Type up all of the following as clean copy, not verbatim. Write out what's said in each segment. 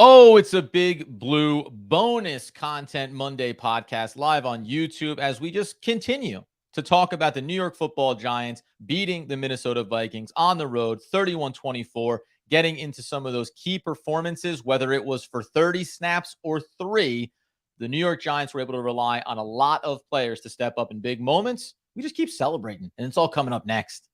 Oh, it's a Big Blue bonus content Monday podcast live on YouTube as we just continue to talk about the New York Football Giants beating the Minnesota Vikings on the road 31-24, getting into some of those key performances, whether it was for 30 snaps or 3. The New York Giants were able to rely on a lot of players to step up in big moments. We just keep celebrating, and it's all coming up next.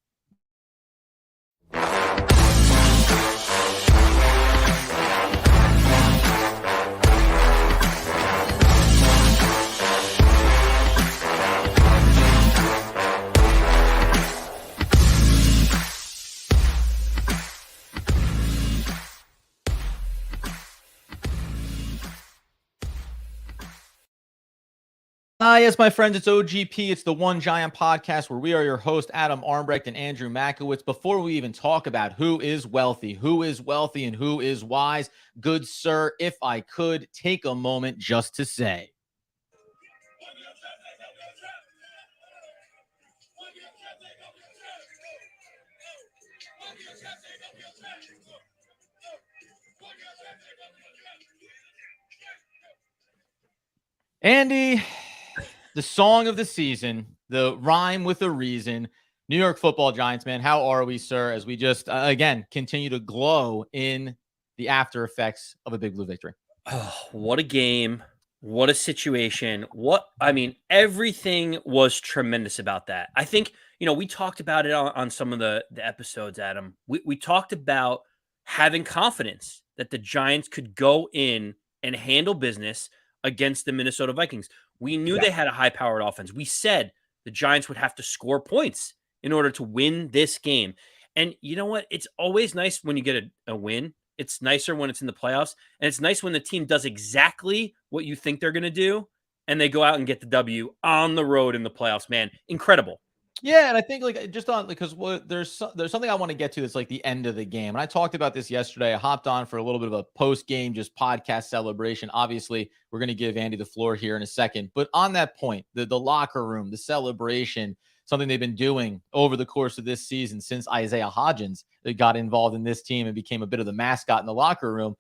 Yes, my friends, it's OGP. It's the One Giant podcast where we are your host, Adam Armbrecht and Andrew Makowitz. Before we even talk about who is wealthy, and who is wise, good sir, if I could take a moment just to say, Andy, the song of the season, the rhyme with a reason, New York Football Giants, man, how are we, sir, as we just, again, continue to glow in the after effects of a Big Blue victory? Oh, what a game. What a situation. Everything was tremendous about that. I think, we talked about it on some of the episodes, Adam. We talked about having confidence that the Giants could go in and handle business against the Minnesota Vikings. We knew they had a high-powered offense. We said the Giants would have to score points in order to win this game. And you know what? It's always nice when you get a win. It's nicer when it's in the playoffs. And it's nice when the team does exactly what you think they're going to do, and they go out and get the W on the road in the playoffs. Man, incredible. Yeah, and I think because there's something I want to get to that's like the end of the game. And I talked about this yesterday. I hopped on for a little bit of a post-game just podcast celebration. Obviously, we're going to give Andy the floor here in a second. But on that point, the locker room, the celebration, something they've been doing over the course of this season since Isaiah Hodgins got involved in this team and became a bit of the mascot in the locker room,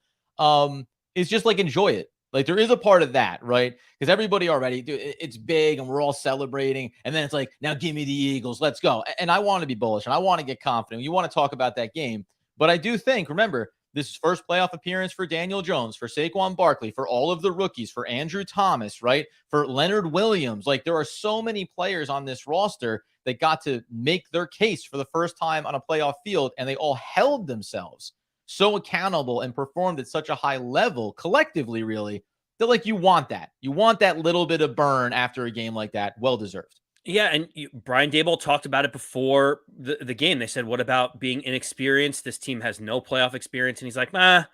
is just like enjoy it. Like there is a part of that, right? Because everybody already, dude, it's big and we're all celebrating. And then it's like, now give me the Eagles. Let's go. And I want to be bullish and I want to get confident. You want to talk about that game. But I do think, remember, this is first playoff appearance for Daniel Jones, for Saquon Barkley, for all of the rookies, for Andrew Thomas, right? For Leonard Williams. Like there are so many players on this roster that got to make their case for the first time on a playoff field. And they all held themselves so accountable and performed at such a high level collectively, really, that like you want that little bit of burn after a game like that. Well deserved. Yeah, and Brian Daboll talked about it before the game. They said, what about being inexperienced? This team has no playoff experience. And he's like, as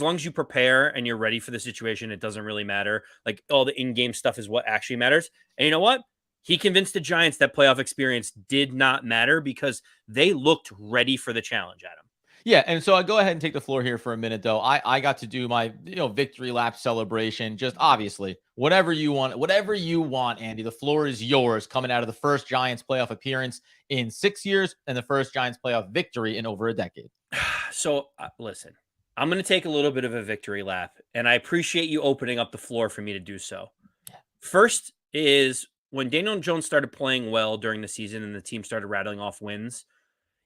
long as you prepare and you're ready for the situation, it doesn't really matter. Like all the in-game stuff is what actually matters. And you know what? He convinced the Giants that playoff experience did not matter because they looked ready for the challenge, Adam. Yeah, and so I go ahead and take the floor here for a minute, though. I got to do my victory lap celebration. Just obviously, whatever you want, Andy. The floor is yours. Coming out of the first Giants playoff appearance in 6 years and the first Giants playoff victory in over a decade. So listen, I'm going to take a little bit of a victory lap, and I appreciate you opening up the floor for me to do so. First is when Daniel Jones started playing well during the season and the team started rattling off wins.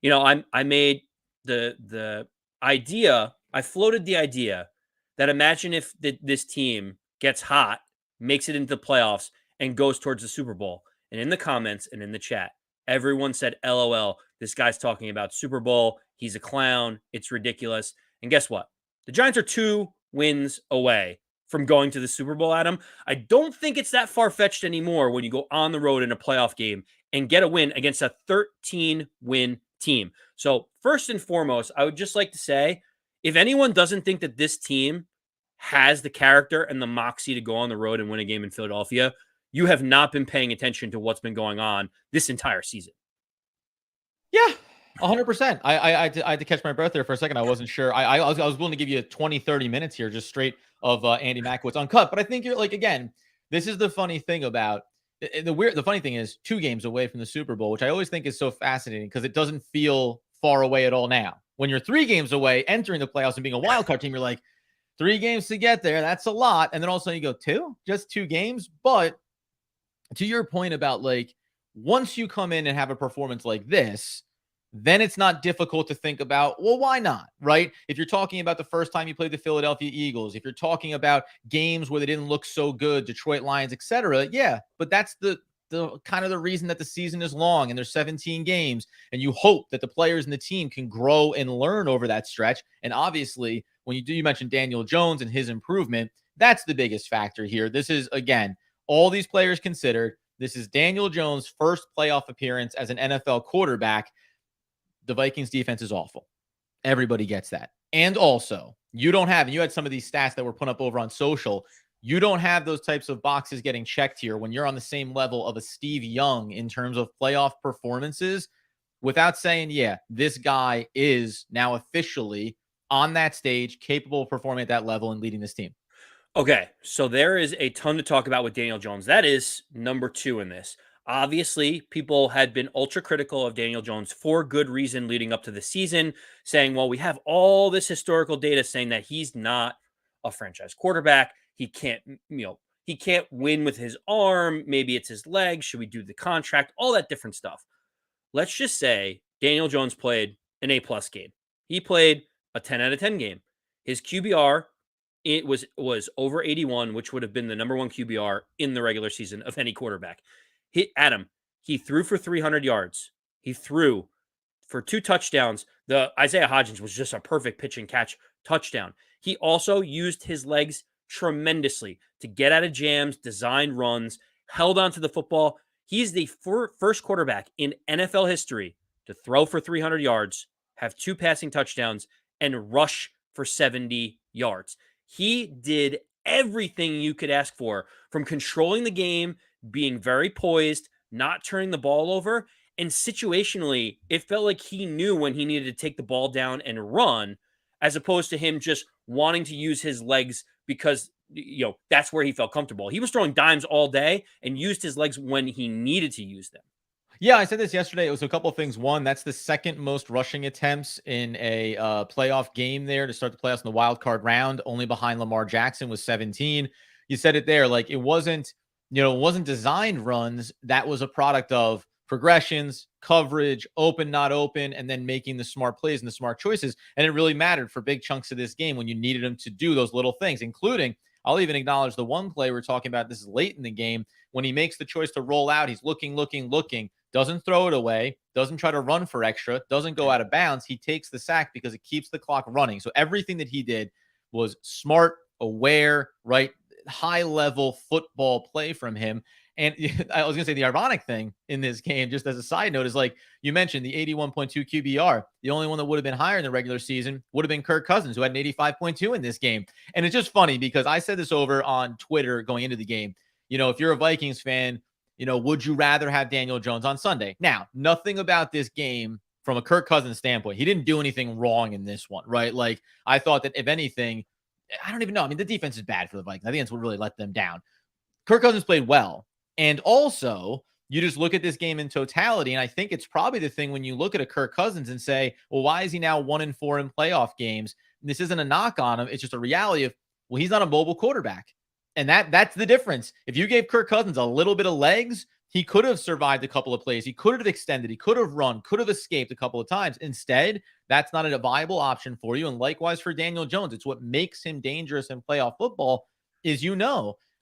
I made the idea, I floated the idea that imagine if this team gets hot, makes it into the playoffs, and goes towards the Super Bowl. And in the comments and in the chat, everyone said, LOL, this guy's talking about Super Bowl. He's a clown. It's ridiculous. And guess what? The Giants are 2 wins away from going to the Super Bowl, Adam. I don't think it's that far-fetched anymore when you go on the road in a playoff game and get a win against a 13-win team. So first and foremost, I would just like to say, if anyone doesn't think that this team has the character and the moxie to go on the road and win a game in Philadelphia, you have not been paying attention to what's been going on this entire season. Yeah, 100%. I had to catch my breath there for a second. I wasn't sure. I was willing to give you 20, 30 minutes here just straight of Andy Makowitz uncut. But I think you're like, again, this is the funny thing about the funny thing is 2 games away from the Super Bowl, which I always think is so fascinating because it doesn't feel far away at all now. When you're 3 games away, entering the playoffs and being a wild card team, you're like, 3 games to get there. That's a lot. And then also you go, just 2 games. But to your point about like, once you come in and have a performance like this, then it's not difficult to think about, well, why not? Right? If you're talking about the first time you played the Philadelphia Eagles, if you're talking about games where they didn't look so good, Detroit Lions, etc. Yeah, but that's the kind of the reason that the season is long and there's 17 games, and you hope that the players and the team can grow and learn over that stretch. And obviously, when you mentioned Daniel Jones and his improvement, that's the biggest factor here. This is, again, all these players considered, this is Daniel Jones' first playoff appearance as an NFL quarterback. The Vikings defense is awful. Everybody gets that. And also, you don't have, and you had some of these stats that were put up over on social, you don't have those types of boxes getting checked here when you're on the same level of a Steve Young in terms of playoff performances without saying, yeah, this guy is now officially on that stage, capable of performing at that level and leading this team. Okay, so there is a ton to talk about with Daniel Jones. That is number 2 in this. Obviously, people had been ultra critical of Daniel Jones for good reason leading up to the season, saying, well, we have all this historical data saying that he's not a franchise quarterback. He can't, he can't win with his arm. Maybe it's his legs. Should we do the contract? All that different stuff. Let's just say Daniel Jones played an A+ game. He played a 10 out of 10 game. His QBR, it was over 81, which would have been the number 1 QBR in the regular season of any quarterback. He threw for 300 yards. He threw for 2 touchdowns. The Isaiah Hodgins was just a perfect pitch and catch touchdown. He also used his legs tremendously to get out of jams, design runs, held onto the football. He's the first quarterback in NFL history to throw for 300 yards, have 2 passing touchdowns, and rush for 70 yards. He did everything you could ask for, from controlling the game, being very poised, not turning the ball over, and situationally, it felt like he knew when he needed to take the ball down and run, as opposed to him just wanting to use his legs because, that's where he felt comfortable. He was throwing dimes all day and used his legs when he needed to use them. Yeah, I said this yesterday. It was a couple of things. One, that's the second most rushing attempts in a playoff game there to start the playoffs in the wild card round, only behind Lamar Jackson with 17. You said it there. Like, it wasn't designed runs. That was a product of progressions, coverage, open, not open, and then making the smart plays and the smart choices. And it really mattered for big chunks of this game when you needed him to do those little things, including, I'll even acknowledge the one play we're talking about. This is late in the game when he makes the choice to roll out. He's looking, doesn't throw it away, doesn't try to run for extra, doesn't go out of bounds. He takes the sack because it keeps the clock running. So everything that he did was smart, aware, right? High level football play from him. And I was going to say the ironic thing in this game, just as a side note, is like you mentioned the 81.2 QBR. The only one that would have been higher in the regular season would have been Kirk Cousins, who had an 85.2 in this game. And it's just funny because I said this over on Twitter going into the game. If you're a Vikings fan, would you rather have Daniel Jones on Sunday? Now, nothing about this game from a Kirk Cousins standpoint. He didn't do anything wrong in this one, right? Like, I thought that if anything, I don't even know. I mean, the defense is bad for the Vikings. I think that's what really let them down. Kirk Cousins played well. And also, you just look at this game in totality, and I think it's probably the thing when you look at a Kirk Cousins and say, well, why is he now 1-4 in playoff games? And this isn't a knock on him. It's just a reality of, well, he's not a mobile quarterback. And that's the difference. If you gave Kirk Cousins a little bit of legs, he could have survived a couple of plays. He could have extended. He could have run, could have escaped a couple of times. Instead, that's not a viable option for you. And likewise for Daniel Jones, it's what makes him dangerous in playoff football is,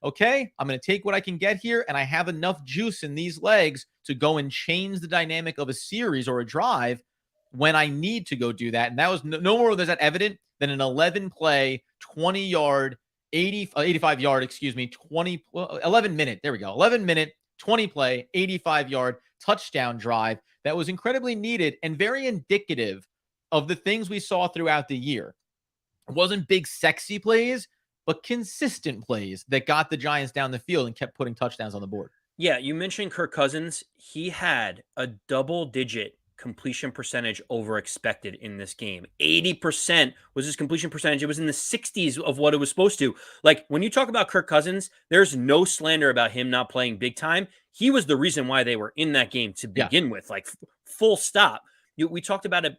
okay, I'm going to take what I can get here, and I have enough juice in these legs to go and change the dynamic of a series or a drive when I need to go do that. And that was no more was that evident than an 11-play, 20-yard, 85-yard, 11-minute, there we go, 11-minute, 20-play, 85-yard touchdown drive that was incredibly needed and very indicative of the things we saw throughout the year. It wasn't big, sexy plays, but consistent plays that got the Giants down the field and kept putting touchdowns on the board. Yeah, you mentioned Kirk Cousins. He had a double-digit completion percentage over expected in this game. 80% was his completion percentage. It was in the 60s of what it was supposed to. Like, when you talk about Kirk Cousins, there's no slander about him not playing big time. He was the reason why they were in that game to begin with, like full stop. We talked about it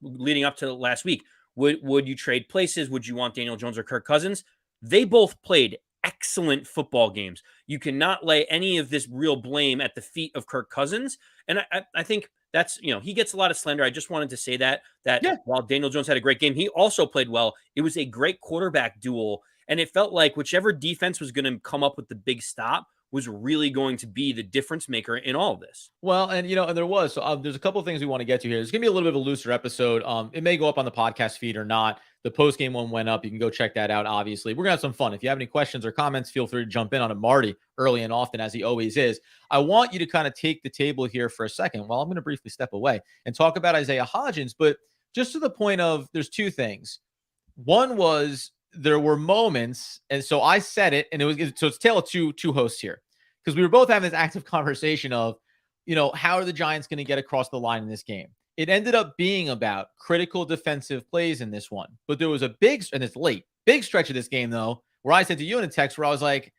leading up to last week. Would you trade places? Would you want Daniel Jones or Kirk Cousins? They both played excellent football games. You cannot lay any of this real blame at the feet of Kirk Cousins. And I think that's, he gets a lot of slander. I just wanted to say that Yeah. while Daniel Jones had a great game, he also played well. It was a great quarterback duel. And it felt like whichever defense was going to come up with the big stop was really going to be the difference maker in all of this. Well, and and there was there's a couple of things we want to get to here. It's gonna be a little bit of a looser episode. It may go up on the podcast feed or not. The post game one went up. You can go check that out. Obviously, we're gonna have some fun. If you have any questions or comments, feel free to jump in on it, Marty, early and often as he always is. I want you to kind of take the table here for a second. While I'm going to briefly step away and talk about Isaiah Hodgins, but just to the point of there's two things. One was there were moments, and so I said it, and it's tale of two hosts here because we were both having this active conversation of, how are the Giants going to get across the line in this game? It ended up being about critical defensive plays in this one, but there was a big, and it's late, big stretch of this game though, where I said to you in a text where I was like,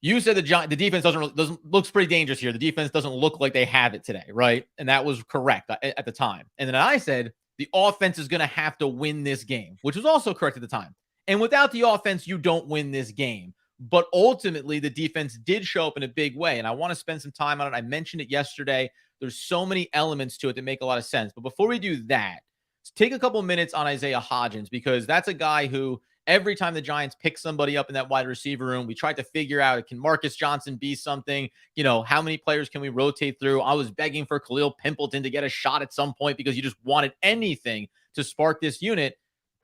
you said the defense doesn't looks pretty dangerous here. The defense doesn't look like they have it today, right? And that was correct at the time. And then I said the offense is going to have to win this game, which was also correct at the time. And without the offense, you don't win this game. But ultimately, the defense did show up in a big way. And I want to spend some time on it. I mentioned it yesterday. There's so many elements to it that make a lot of sense. But before we do that, let's take a couple minutes on Isaiah Hodgins, because that's a guy who every time the Giants pick somebody up in that wide receiver room, we tried to figure out, can Marcus Johnson be something? How many players can we rotate through? I was begging for Khalil Pimpleton to get a shot at some point because you just wanted anything to spark this unit.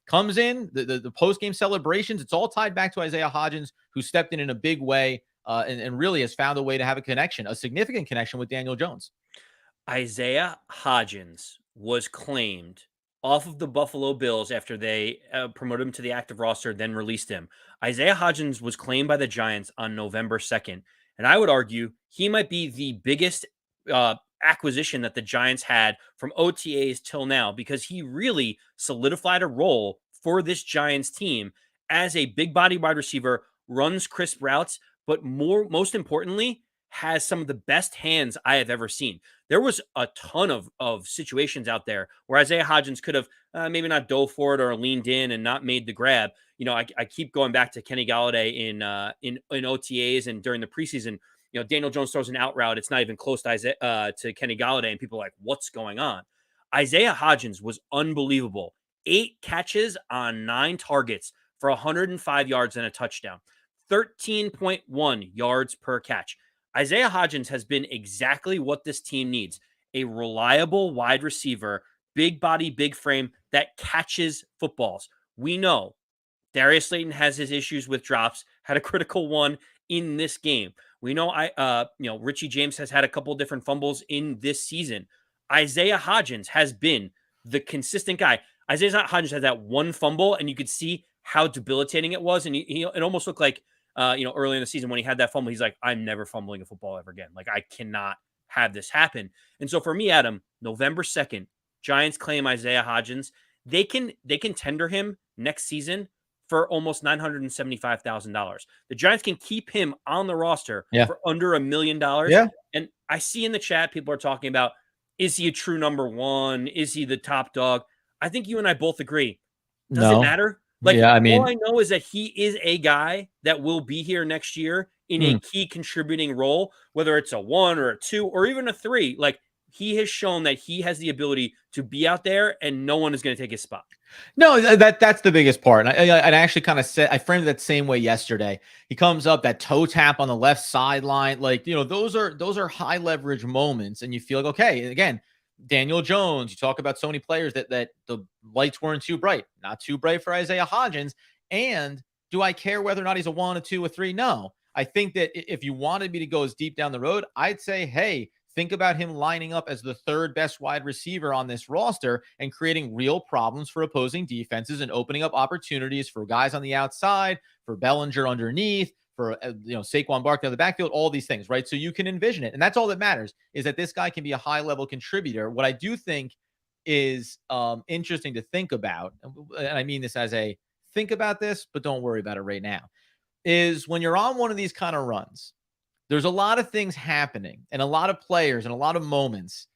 Comes in, the post-game celebrations, it's all tied back to Isaiah Hodgins, who stepped in a big way and really has found a way to have a significant connection with Daniel Jones. Isaiah Hodgins was claimed off of the Buffalo Bills after they promoted him to the active roster, then released him. Isaiah Hodgins was claimed by the Giants on November 2nd. And I would argue he might be the biggest acquisition that the Giants had from OTAs till now, because he really solidified a role for this Giants team as a big body wide receiver, runs crisp routes, but most importantly, has some of the best hands I have ever seen. There was a ton of situations out there where Isaiah Hodgins could have maybe not dove for it or leaned in and not made the grab. I keep going back to Kenny Galladay in OTAs and during the preseason. Daniel Jones throws an out route. It's not even close to Kenny Galladay, and people are like, what's going on? Isaiah Hodgins was unbelievable. 8 catches on 9 targets for 105 yards and a touchdown. 13.1 yards per catch. Isaiah Hodgins has been exactly what this team needs. A reliable wide receiver, big body, big frame that catches footballs. We know Darius Slayton has his issues with drops, had a critical one in this game. We know Richie James has had a couple different fumbles in this season. Isaiah Hodgins has been the consistent guy. Isaiah Hodgins had that one fumble, and you could see how debilitating it was. And it almost looked like, early in the season when he had that fumble, he's like, I'm never fumbling a football ever again. Like, I cannot have this happen. And so for me, Adam, November 2nd, Giants claim Isaiah Hodgins. They can tender him next season for almost $975,000. The Giants can keep him on the roster for under $1 million. Yeah. And I see in the chat, people are talking about, is he a true number one? Is he the top dog? I think you and I both agree. Does it matter? All I know is that he is a guy that will be here next year in a key contributing role, whether it's a 1 or a 2 or even a 3. Like, he has shown that he has the ability to be out there and no one is going to take his spot. No, that's the biggest part. And I actually kind of said, I framed it that same way yesterday. He comes up, that toe tap on the left sideline. Like, those are high leverage moments. And you feel like, okay, again, Daniel Jones, you talk about so many players that the lights weren't too bright, not too bright for Isaiah Hodgins. And do I care whether or not he's a 1, a 2, a 3? No. I think that if you wanted me to go as deep down the road, I'd say, hey, think about him lining up as the 3rd best wide receiver on this roster and creating real problems for opposing defenses and opening up opportunities for guys on the outside, for Bellinger underneath, for Saquon Barkley on the backfield, all these things, right? So you can envision it. And that's all that matters, is that this guy can be a high-level contributor. What I do think is interesting to think about, and I mean this as a think about this, but don't worry about it right now, is when you're on one of these kind of runs, there's a lot of things happening and a lot of players and a lot of moments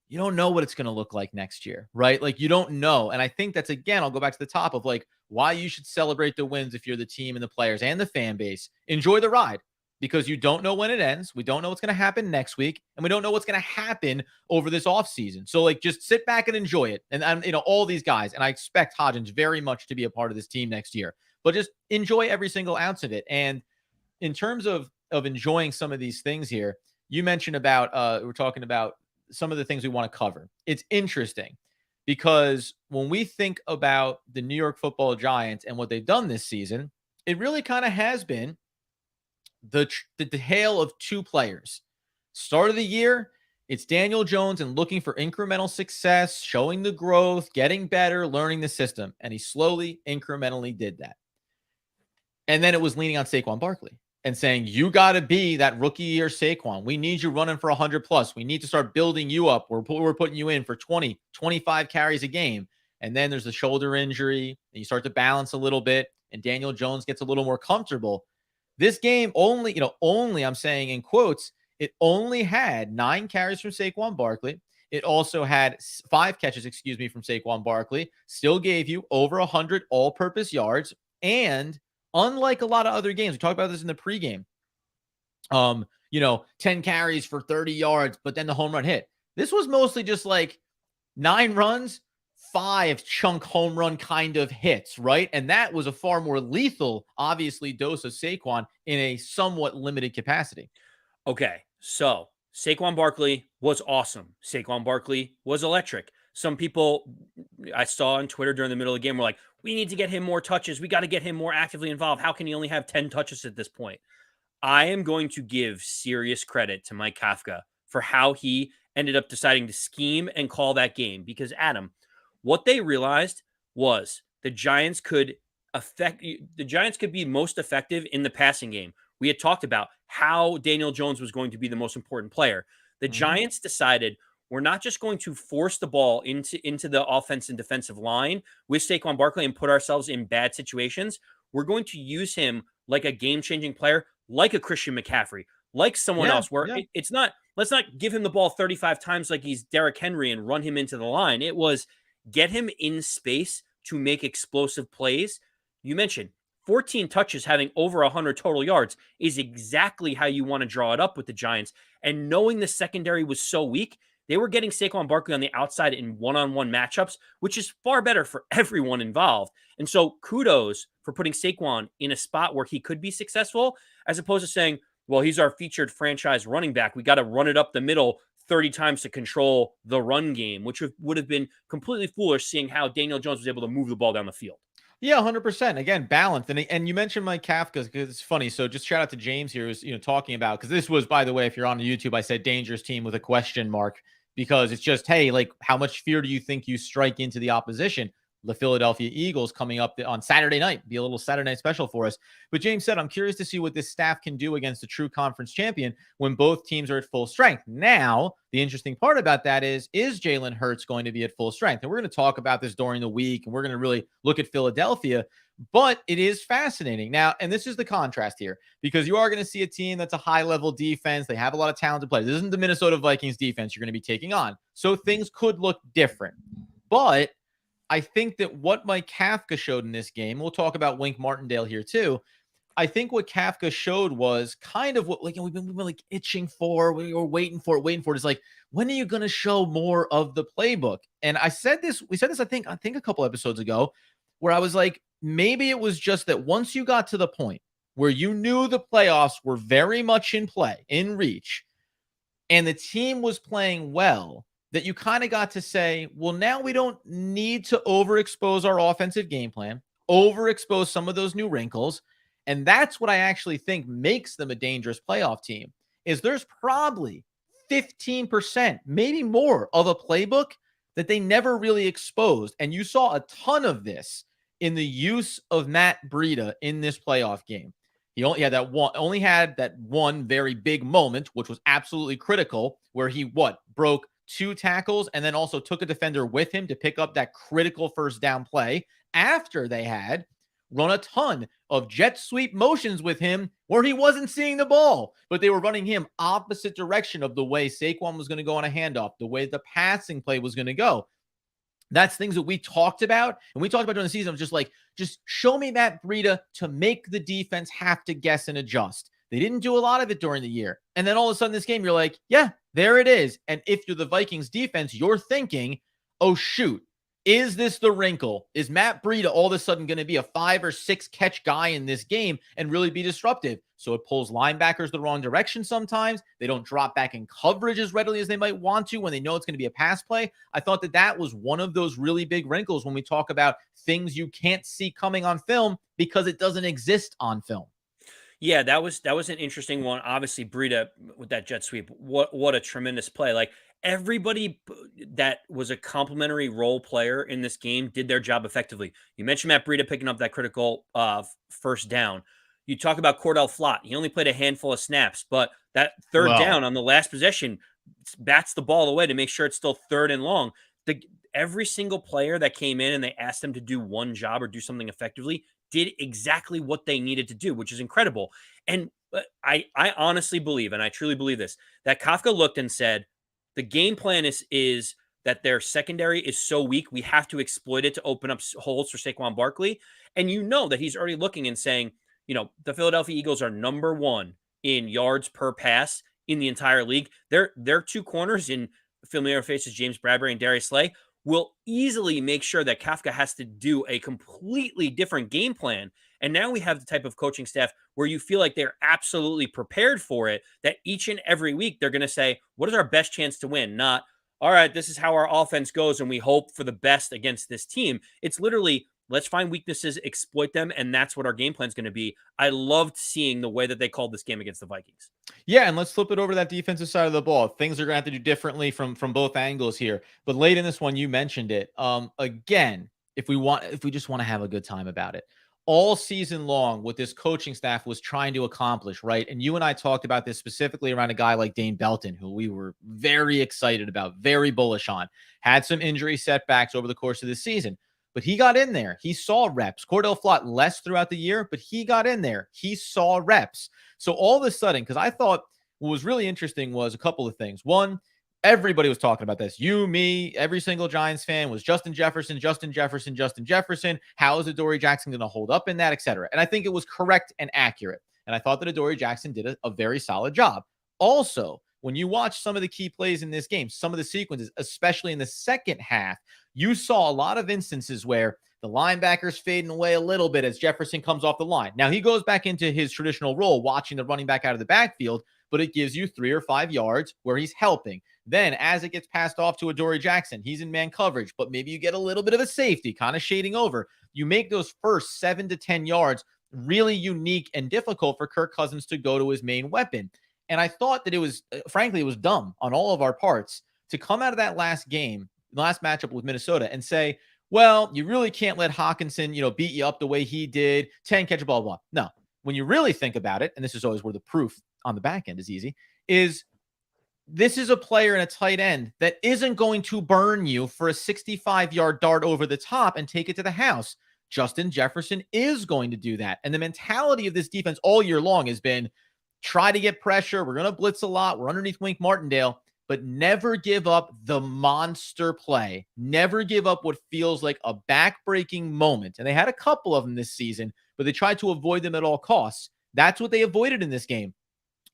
you don't know what it's going to look like next year, right? Like you don't know. And I think that's, again, I'll go back to the top of like why you should celebrate the wins if you're the team and the players and the fan base. Enjoy the ride because you don't know when it ends. We don't know what's going to happen next week, and we don't know what's going to happen over this offseason. So like just sit back and enjoy it. And you know, all these guys, and I expect Hodgins very much to be a part of this team next year, but just enjoy every single ounce of it. And in terms of enjoying some of these things here, you mentioned about we're talking about some of the things we want to cover. It's interesting because when we think about the New York Football Giants and what they've done this season, it really kind of has been the tale of two players. Start of the year, it's Daniel Jones and looking for incremental success, showing the growth, getting better, learning the system. And he slowly, incrementally did that. And then it was leaning on Saquon Barkley and saying, you got to be that rookie year Saquon. We need you running for 100 plus. We need to start building you up. We're putting you in for 20, 25 carries a game. And then there's the shoulder injury, and you start to balance a little bit, and Daniel Jones gets a little more comfortable. This game only, I'm saying in quotes, it only had 9 carries from Saquon Barkley. It also had 5 catches, from Saquon Barkley. Still gave you over 100 all-purpose yards. And unlike a lot of other games, we talked about this in the pregame, 10 carries for 30 yards, but then the home run hit. This was mostly just like 9 runs, 5 chunk home run kind of hits, right? And that was a far more lethal, obviously, dose of Saquon in a somewhat limited capacity. Okay, so Saquon Barkley was awesome. Saquon Barkley was electric. Some people I saw on Twitter during the middle of the game were like, we need to get him more touches. We got to get him more actively involved. How can he only have 10 touches at this point? I am going to give serious credit to Mike Kafka for how he ended up deciding to scheme and call that game. Because, Adam, what they realized was the Giants could be most effective in the passing game. We had talked about how Daniel Jones was going to be the most important player. The Giants decided, we're not just going to force the ball into the offense and defensive line with Saquon Barkley and put ourselves in bad situations. We're going to use him like a game-changing player, like a Christian McCaffrey, like someone else, where it's not, let's not give him the ball 35 times like he's Derrick Henry and run him into the line. It was get him in space to make explosive plays. You mentioned 14 touches, having over 100 total yards is exactly how you want to draw it up with the Giants. And knowing the secondary was so weak, they were getting Saquon Barkley on the outside in one-on-one matchups, which is far better for everyone involved. And so kudos for putting Saquon in a spot where he could be successful, as opposed to saying, well, he's our featured franchise running back. We got to run it up the middle 30 times to control the run game, which would have been completely foolish, seeing how Daniel Jones was able to move the ball down the field. Yeah, 100%. Again, balanced. And you mentioned Mike Kafka because it's funny. So just shout out to James here who's, talking about, because this was, by the way, if you're on YouTube, I said dangerous team with a question mark, because it's just, hey, like, how much fear do you think you strike into the opposition? The Philadelphia Eagles coming up on Saturday night, be a little Saturday night special for us. But James said, I'm curious to see what this staff can do against a true conference champion when both teams are at full strength. Now, the interesting part about that is Jalen Hurts going to be at full strength? And we're going to talk about this during the week, and we're going to really look at Philadelphia. But it is fascinating. Now, and this is the contrast here, because you are going to see a team that's a high-level defense. They have a lot of talented players. This isn't the Minnesota Vikings defense you're going to be taking on. So things could look different. But I think that what Mike Kafka showed in this game, we'll talk about Wink Martindale here too. I think what Kafka showed was kind of what we've been like itching for. We were waiting for it. It's like, when are you going to show more of the playbook? And we said this, I think a couple episodes ago, where I was like, maybe it was just that once you got to the point where you knew the playoffs were very much in play, in reach, and the team was playing well, that you kind of got to say, well, now we don't need to overexpose our offensive game plan, overexpose some of those new wrinkles. And that's what I actually think makes them a dangerous playoff team, is there's probably 15%, maybe more, of a playbook that they never really exposed. And you saw a ton of this in the use of Matt Breida in this playoff game. He only had that one very big moment, which was absolutely critical, where he broke 2 tackles and then also took a defender with him to pick up that critical first down play after they had run a ton of jet sweep motions with him where he wasn't seeing the ball, but they were running him opposite direction of the way Saquon was going to go on a handoff, the way the passing play was going to go. That's things that we talked about. And we talked about during the season. It was just like, just show me Matt Breida to make the defense have to guess and adjust. They didn't do a lot of it during the year. And then all of a sudden this game, you're like, yeah, there it is. And if you're the Vikings defense, you're thinking, oh, shoot, is this the wrinkle? Is Matt Breida all of a sudden going to be a 5 or 6 catch guy in this game and really be disruptive? So it pulls linebackers the wrong direction sometimes. They don't drop back in coverage as readily as they might want to when they know it's going to be a pass play. I thought that was one of those really big wrinkles when we talk about things you can't see coming on film because it doesn't exist on film. Yeah, that was an interesting one. Obviously, Breida with that jet sweep, what a tremendous play. Like everybody that was a complimentary role player in this game did their job effectively. You mentioned Matt Breida picking up that critical first down. You talk about Cordell Flott. He only played a handful of snaps, but that third down on the last possession bats the ball away to make sure it's still 3rd and long. Every single player that came in and they asked them to do one job or do something effectively did exactly what they needed to do, which is incredible. And I honestly believe, and I truly believe this, that Kafka looked and said, the game plan is that their secondary is so weak, we have to exploit it to open up holes for Saquon Barkley. And you know that he's already looking and saying, the Philadelphia Eagles are number 1 in yards per pass in the entire league. Their 2 corners in familiar faces, James Bradbury and Darius Slay, will easily make sure that Kafka has to do a completely different game plan. And now we have the type of coaching staff where you feel like they're absolutely prepared for it, that each and every week they're going to say, what is our best chance to win? Not, all right, this is how our offense goes and we hope for the best against this team. It's literally, let's find weaknesses, exploit them, and that's what our game plan is going to be. I loved seeing the way that they called this game against the Vikings. Yeah, and let's flip it over to that defensive side of the ball. Things are going to have to do differently from both angles here. But late in this one, you mentioned it. Again, if we just want to have a good time about it. All season long, what this coaching staff was trying to accomplish, right? And you and I talked about this specifically around a guy like Dane Belton, who we were very excited about, very bullish on, had some injury setbacks over the course of the season. But he got in there. He saw reps. Cordell Flott less throughout the year, but he got in there. He saw reps. So all of a sudden, because I thought what was really interesting was a couple of things. One, everybody was talking about this. You, me, every single Giants fan was Justin Jefferson. How is Adoree Jackson going to hold up in that, et cetera? And I think it was correct and accurate. And I thought that Adoree Jackson did a very solid job. Also, when you watch some of the key plays in this game, some of the sequences, especially in the second half, you saw a lot of instances where the linebackers fading away a little bit as Jefferson comes off the line. Now, he goes back into his traditional role, watching the running back out of the backfield, but it gives you 3 or 5 yards where he's helping. Then, as it gets passed off to Adoree Jackson, he's in man coverage, but maybe you get a little bit of a safety, kind of shading over. You make those first 7 to 10 yards really unique and difficult for Kirk Cousins to go to his main weapon. And I thought that it was, frankly, it was dumb on all of our parts to come out of that last game, the last matchup with Minnesota, and say, well, you really can't let Hockenson, beat you up the way he did, 10 catch, blah, blah. No, when you really think about it, and this is always where the proof on the back end is easy, is this is a player and a tight end that isn't going to burn you for a 65-yard dart over the top and take it to the house. Justin Jefferson is going to do that. And the mentality of this defense all year long has been, try to get pressure. We're going to blitz a lot. We're underneath Wink Martindale, but never give up the monster play. Never give up what feels like a back-breaking moment. And they had a couple of them this season, but they tried to avoid them at all costs. That's what they avoided in this game.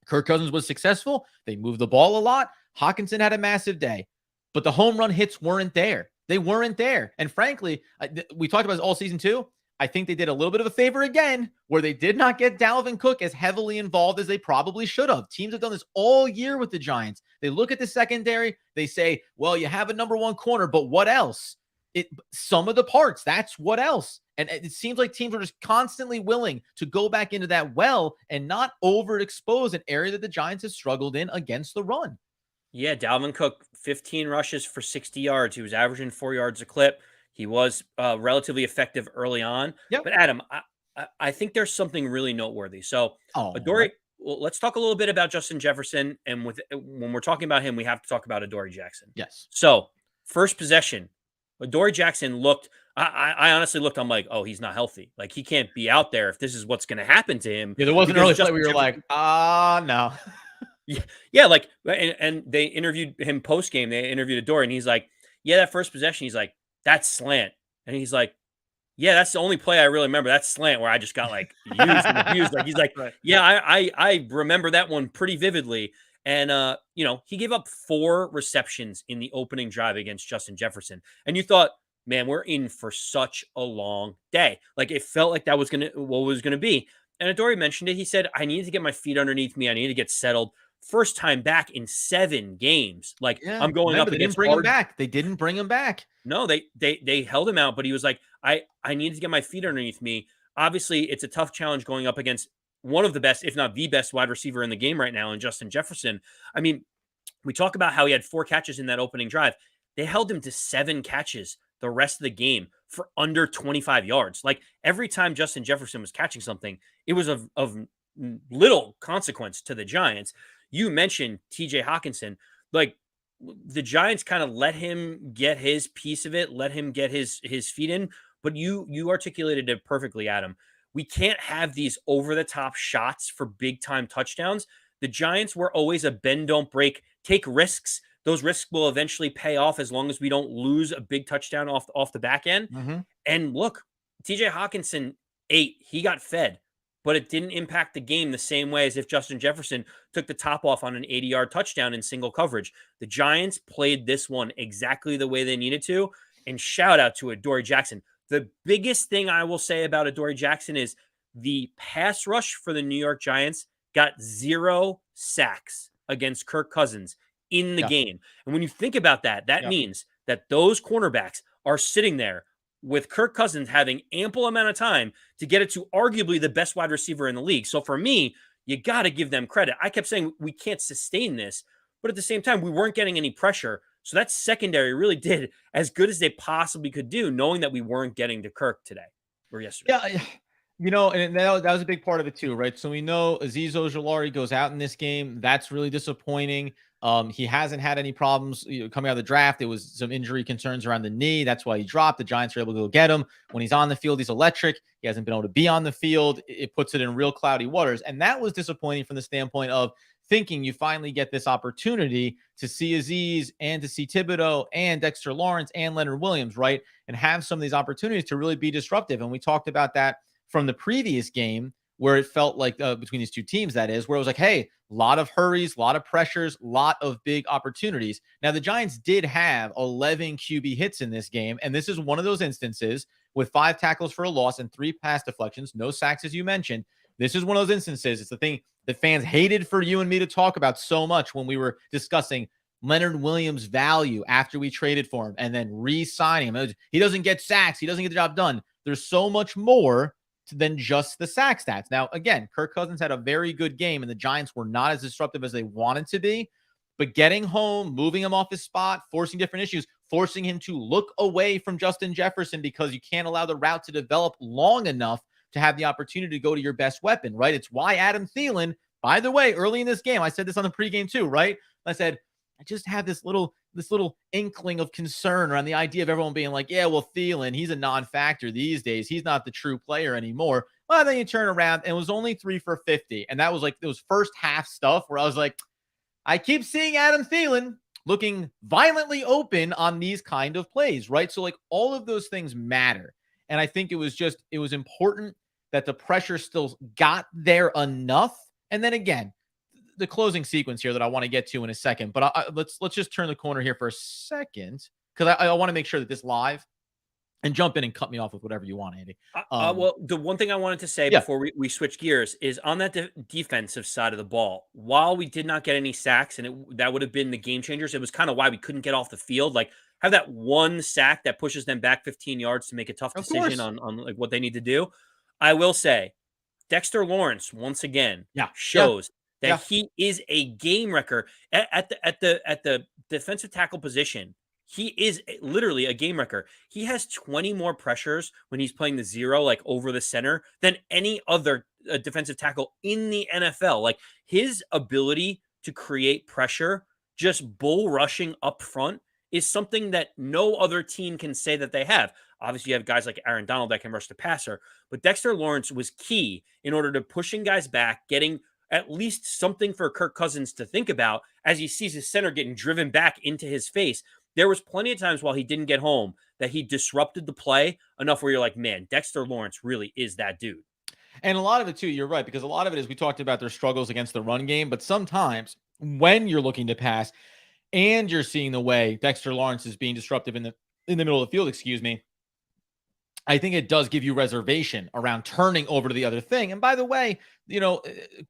Kirk Cousins was successful. They moved the ball a lot. Hockenson had a massive day, but the home run hits weren't there. They weren't there. And frankly, we talked about this all season too. I think they did a little bit of a favor again, where they did not get Dalvin Cook as heavily involved as they probably should have. Teams have done this all year with the Giants. They look at the secondary. They say, well, you have a number 1 corner, but what else? Some of the parts, that's what else. And it seems like teams are just constantly willing to go back into that well and not overexpose an area that the Giants have struggled in against the run. Yeah, Dalvin Cook, 15 rushes for 60 yards. He was averaging 4 yards a clip. He was relatively effective early on. Yep. But Adam, I think there's something really noteworthy. So Adoree, well, let's talk a little bit about Justin Jefferson. And when we're talking about him, we have to talk about Adoree Jackson. Yes. So first possession, Adoree Jackson looked I honestly looked, I'm like, oh, he's not healthy. Like, he can't be out there if this is what's going to happen to him. Yeah, there was an Because early play where Justin you were like, Jefferson, no. yeah, like, and they interviewed him post game. They interviewed Adore, and he's like, yeah, that first possession, he's like, that's slant. And he's like, yeah, that's the only play I really remember. That's slant where I just got like used and abused. Like, he's like, Right. yeah, I remember that one pretty vividly. And he gave up 4 receptions in the opening drive against Justin Jefferson. And you thought, man, we're in for such a long day. Like, it felt like that was what was gonna be. And Adore mentioned it. He said, I needed to get my feet underneath me. I need to get settled. First time back in 7 games. Like, Yeah. I'm going Remember, up they didn't against bring him hard. back. They didn't bring him back. No, they held him out, but he was like, I needed to get my feet underneath me. Obviously, it's a tough challenge going up against one of the best, if not the best, wide receiver in the game right now, in Justin Jefferson. I mean, we talk about how he had 4 catches in that opening drive. They held him to 7 catches the rest of the game for under 25 yards. Like, every time Justin Jefferson was catching something, it was of little consequence to the Giants. You mentioned TJ Hawkinson. Like, the Giants kind of let him get his piece of it, let him get his feet in. But you articulated it perfectly, Adam. We can't have these over the top shots for big time touchdowns. The Giants were always a bend don't break, take risks. Those risks will eventually pay off as long as we don't lose a big touchdown off the back end. Mm-hmm. And look, TJ Hawkinson ate, he got fed, but it didn't impact the game the same way as if Justin Jefferson took the top off on an 80-yard touchdown in single coverage. The Giants played this one exactly the way they needed to. And shout out to Adoree Jackson. The biggest thing I will say about Adoree Jackson is the pass rush for the New York Giants got 0 sacks against Kirk Cousins in the game. And when you think about that, that means that those cornerbacks are sitting there with Kirk Cousins having ample amount of time to get it to arguably the best wide receiver in the league. So for me, you got to give them credit. I kept saying we can't sustain this, but at the same time, we weren't getting any pressure. So that secondary really did as good as they possibly could do, knowing that we weren't getting to Kirk today or yesterday. Yeah. And that was a big part of it too, right? So we know Azeez Ojulari goes out in this game. That's really disappointing. He hasn't had any problems coming out of the draft. There was some injury concerns around the knee. That's why he dropped. The Giants were able to go get him. When he's on the field, he's electric. He hasn't been able to be on the field. It puts it in real cloudy waters. And that was disappointing from the standpoint of thinking you finally get this opportunity to see Azeez and to see Thibodeaux and Dexter Lawrence and Leonard Williams, right? And have some of these opportunities to really be disruptive. And we talked about that from the previous game where it felt like between these two teams, that is, where it was like, hey, a lot of hurries, a lot of pressures, a lot of big opportunities. Now, the Giants did have 11 QB hits in this game, and this is one of those instances with 5 tackles for a loss and 3 pass deflections, no sacks, as you mentioned. This is one of those instances. It's the thing that fans hated for you and me to talk about so much when we were discussing Leonard Williams' value after we traded for him and then re-signing him. He doesn't get sacks. He doesn't get the job done. There's so much more than just the sack stats. Now, again, Kirk Cousins had a very good game, and the Giants were not as disruptive as they wanted to be. But getting home, moving him off his spot, forcing different issues, forcing him to look away from Justin Jefferson because you can't allow the route to develop long enough to have the opportunity to go to your best weapon, right? It's why Adam Thielen, by the way, early in this game, I said this on the pregame too, right? I said, I just have this little inkling of concern around the idea of everyone being like, yeah, well, Thielen, he's a non-factor these days. He's not the true player anymore. Well, then you turn around and it was only 3 for 50. And that was like those first half stuff where I was like, I keep seeing Adam Thielen looking violently open on these kind of plays, right? So like all of those things matter. And I think it was important that the pressure still got there enough. And then again, the closing sequence here that I want to get to in a second, but let's just turn the corner here for a second because I want to make sure that this live and jump in and cut me off with whatever you want, Andy. Well, the one thing I wanted to say before we switch gears is on that defensive side of the ball, while we did not get any sacks and that would have been the game changers, it was kind of why we couldn't get off the field. Like have that one sack that pushes them back 15 yards to make a tough decision on like what they need to do. I will say Dexter Lawrence once again shows that he is a game wrecker at the defensive tackle position. He is literally a game wrecker. He has 20 more pressures when he's playing the 0, like over the center, than any other defensive tackle in the NFL. Like his ability to create pressure, just bull rushing up front, is something that no other team can say that they have. Obviously, you have guys like Aaron Donald that can rush the passer, but Dexter Lawrence was key in order to pushing guys back, getting at least something for Kirk Cousins to think about as he sees his center getting driven back into his face. There was plenty of times while he didn't get home that he disrupted the play enough where you're like, man, Dexter Lawrence really is that dude. And a lot of it too, you're right, because a lot of it is we talked about their struggles against the run game, but sometimes when you're looking to pass and you're seeing the way Dexter Lawrence is being disruptive in the middle of the field, excuse me, I think it does give you reservation around turning over to the other thing. And by the way,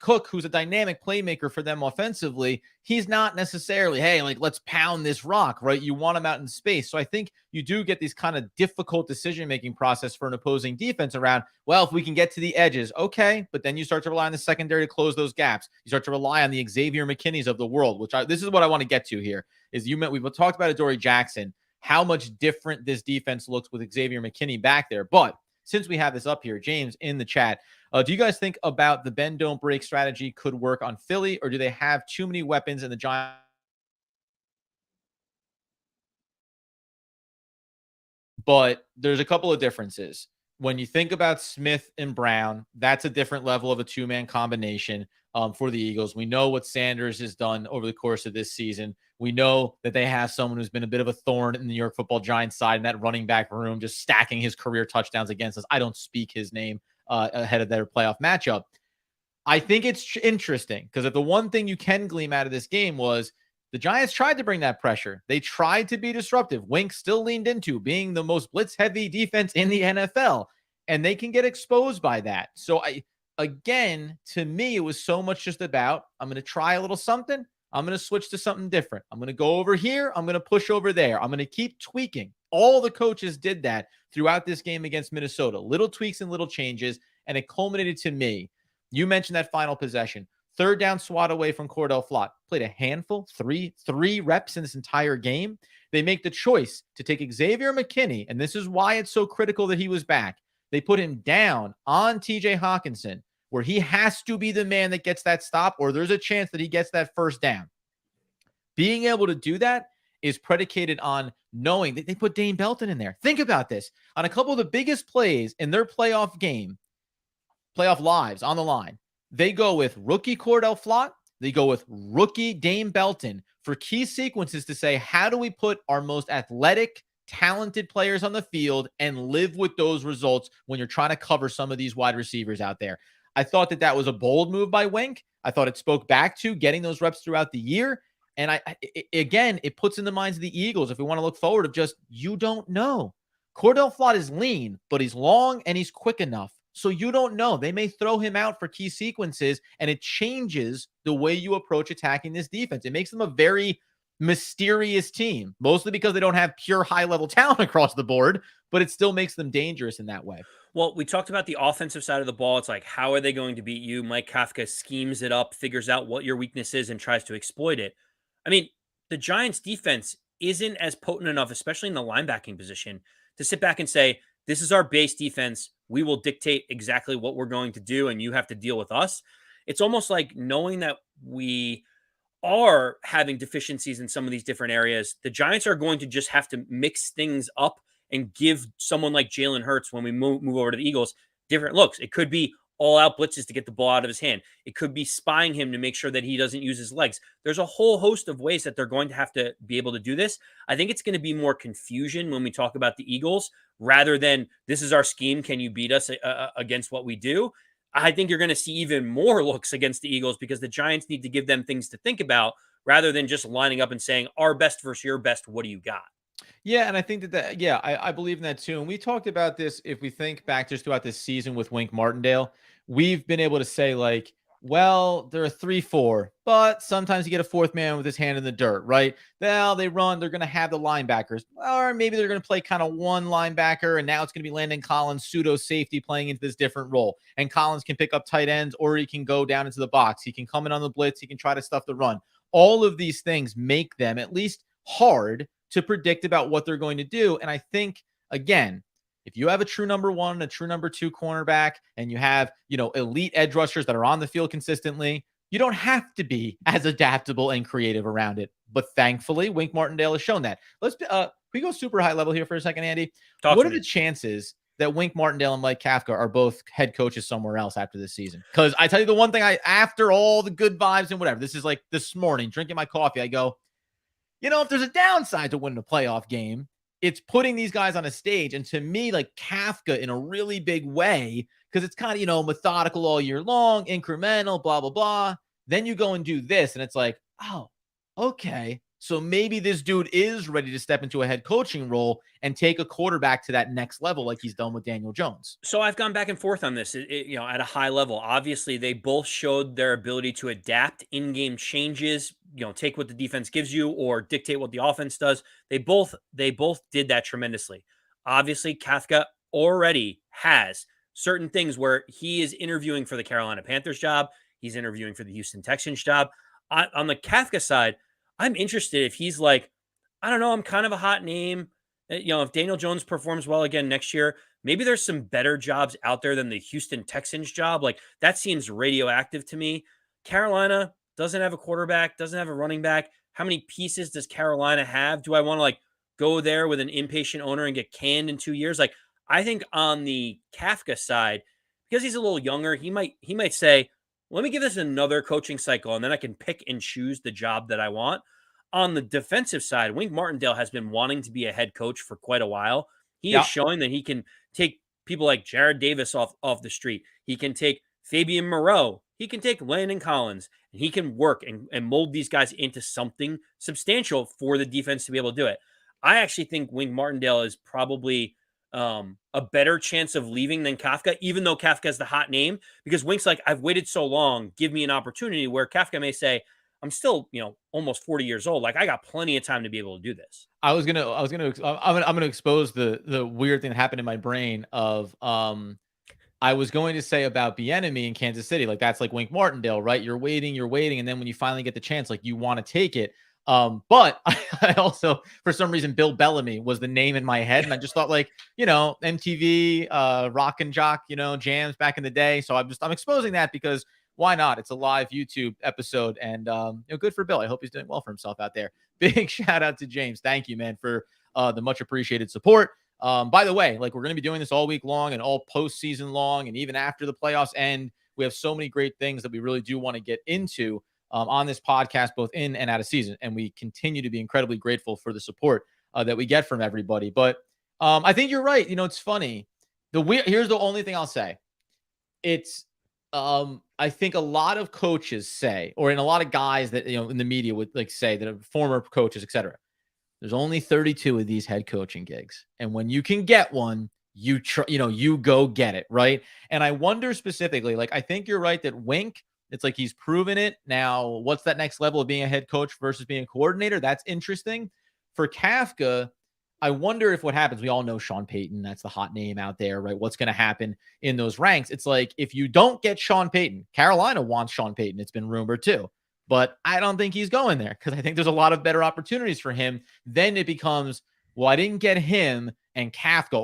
Cook, who's a dynamic playmaker for them offensively, he's not necessarily, hey, like, let's pound this rock, right? You want him out in space. So I think you do get these kind of difficult decision-making process for an opposing defense around, well, if we can get to the edges, okay. But then you start to rely on the secondary to close those gaps. You start to rely on the Xavier McKinneys of the world, this is what I want to get to here, is we've talked about Adoree Jackson, how much different this defense looks with Xavier McKinney back there. But since we have this up here, James in the chat, do you guys think about the bend don't break strategy could work on Philly, or do they have too many weapons in the Giants? But there's a couple of differences. When you think about Smith and Brown, that's a different level of a two-man combination for the Eagles. We know what Sanders has done over the course of this season. We know that they have someone who's been a bit of a thorn in the New York Football Giants side in that running back room, just stacking his career touchdowns against us. I don't speak his name ahead of their playoff matchup. I think it's interesting because if the one thing you can glean out of this game was the Giants tried to bring that pressure. They tried to be disruptive. Wink still leaned into being the most blitz-heavy defense in the NFL, and they can get exposed by that. So, again, to me, it was so much just about, I'm going to try a little something. I'm going to switch to something different. I'm going to go over here. I'm going to push over there. I'm going to keep tweaking. All the coaches did that throughout this game against Minnesota. Little tweaks and little changes, and it culminated to me. You mentioned that final possession. Third down swat away from Cordell Flott. Played a handful, three reps in this entire game. They make the choice to take Xavier McKinney, and this is why it's so critical that he was back. They put him down on TJ Hawkinson, where he has to be the man that gets that stop, or there's a chance that he gets that first down. Being able to do that is predicated on knowing that they put Dane Belton in there. Think about this. On a couple of the biggest plays in their playoff game, playoff lives on the line, they go with rookie Cordell Flott. They go with rookie Dane Belton for key sequences to say, how do we put our most athletic, talented players on the field and live with those results when you're trying to cover some of these wide receivers out there? I thought that was a bold move by Wink. I thought it spoke back to getting those reps throughout the year. And again, it puts in the minds of the Eagles, if we want to look forward, of just, you don't know. Cordell Flott is lean, but he's long and he's quick enough. So you don't know. They may throw him out for key sequences, and it changes the way you approach attacking this defense. It makes them a very mysterious team, mostly because they don't have pure high-level talent across the board, but it still makes them dangerous in that way. Well, we talked about the offensive side of the ball. It's like, how are they going to beat you? Mike Kafka schemes it up, figures out what your weakness is, and tries to exploit it. I mean, the Giants' defense isn't as potent enough, especially in the linebacking position, to sit back and say, this is our base defense. We will dictate exactly what we're going to do, and you have to deal with us. It's almost like knowing that we are having deficiencies in some of these different areas. The Giants are going to just have to mix things up and give someone like Jalen Hurts, when we move over to the Eagles, different looks. It could be all-out blitzes to get the ball out of his hand. It could be spying him to make sure that he doesn't use his legs. There's a whole host of ways that they're going to have to be able to do this. I think it's going to be more confusion when we talk about the Eagles rather than, this is our scheme, can you beat us against what we do? I think you're going to see even more looks against the Eagles because the Giants need to give them things to think about rather than just lining up and saying, our best versus your best, what do you got? Yeah, and I think I believe in that too. And we talked about this, if we think back just throughout this season with Wink Martindale, we've been able to say, like, well, they're a 3-4, but sometimes you get a fourth man with his hand in the dirt, right? Well, they run, they're going to have the linebackers, or maybe they're going to play kind of one linebacker, and now it's going to be Landon Collins, pseudo safety, playing into this different role. And Collins can pick up tight ends, or he can go down into the box. He can come in on the blitz. He can try to stuff the run. All of these things make them at least hard to predict about what they're going to do. And I think, again, if you have a true number one, a true number two cornerback, and you have, elite edge rushers that are on the field consistently, you don't have to be as adaptable and creative around it. But thankfully, Wink Martindale has shown that. Let's can we go super high level here for a second, Andy? Talk What to are me. the chances that Wink Martindale and Mike Kafka are both head coaches somewhere else after this season? Because I tell you the one thing, after all the good vibes and whatever, this is like this morning, drinking my coffee, I go, if there's a downside to winning a playoff game, it's putting these guys on a stage. And to me, like Kafka in a really big way, because it's kind of, methodical all year long, incremental, blah, blah, blah. Then you go and do this, and it's like, oh, okay. So maybe this dude is ready to step into a head coaching role and take a quarterback to that next level like he's done with Daniel Jones. So I've gone back and forth on this, at a high level. Obviously, they both showed their ability to adapt in-game changes, take what the defense gives you or dictate what the offense does. They both did that tremendously. Obviously, Kafka already has certain things where he is interviewing for the Carolina Panthers job. He's interviewing for the Houston Texans job. On the Kafka side, I'm interested if he's like, I don't know, I'm kind of a hot name. If Daniel Jones performs well again next year, maybe there's some better jobs out there than the Houston Texans job. Like that seems radioactive to me. Carolina doesn't have a quarterback, doesn't have a running back. How many pieces does Carolina have? Do I want to go there with an impatient owner and get canned in 2 years? I think on the Kafka side, because he's a little younger, he might say, let me give this another coaching cycle, and then I can pick and choose the job that I want. On the defensive side, Wink Martindale has been wanting to be a head coach for quite a while. He is showing that he can take people like Jared Davis off the street. He can take Fabian Moreau. He can take Landon Collins, and he can work and mold these guys into something substantial for the defense to be able to do it. I actually think Wink Martindale is probably a better chance of leaving than Kafka, even though Kafka is the hot name, because Wink's like, I've waited so long, give me an opportunity, where Kafka may say, I'm still, almost 40 years old. I got plenty of time to be able to do this. I'm gonna expose the weird thing that happened in my brain of, I was going to say about Bieniemy in Kansas City, that's like Wink Martindale, right? You're waiting, and then when you finally get the chance, you want to take it. But I also, for some reason, Bill Bellamy was the name in my head, and I just thought MTV, Rock and Jock, jams back in the day. So I'm exposing that because why not? It's a live YouTube episode, and good for Bill. I hope he's doing well for himself out there. Big shout out to James. Thank you, man, for the much appreciated support. By the way, we're going to be doing this all week long and all postseason long, and even after the playoffs end. We have so many great things that we really do want to get into on this podcast, both in and out of season. And we continue to be incredibly grateful for the support that we get from everybody. But I think you're right. It's funny. Here's the only thing I'll say. It's, I think a lot of coaches say, or in a lot of guys that, in the media would say that are former coaches, etc. There's only 32 of these head coaching gigs. And when you can get one, you go get it. Right. And I wonder specifically, I think you're right that Wink, it's he's proven it. Now, what's that next level of being a head coach versus being a coordinator? That's interesting. For Kafka, I wonder if what happens, we all know Sean Payton, that's the hot name out there, right? What's going to happen in those ranks? It's if you don't get Sean Payton, Carolina wants Sean Payton. It's been rumored too, but I don't think he's going there because I think there's a lot of better opportunities for him. Then it becomes, well, I didn't get him and Kafka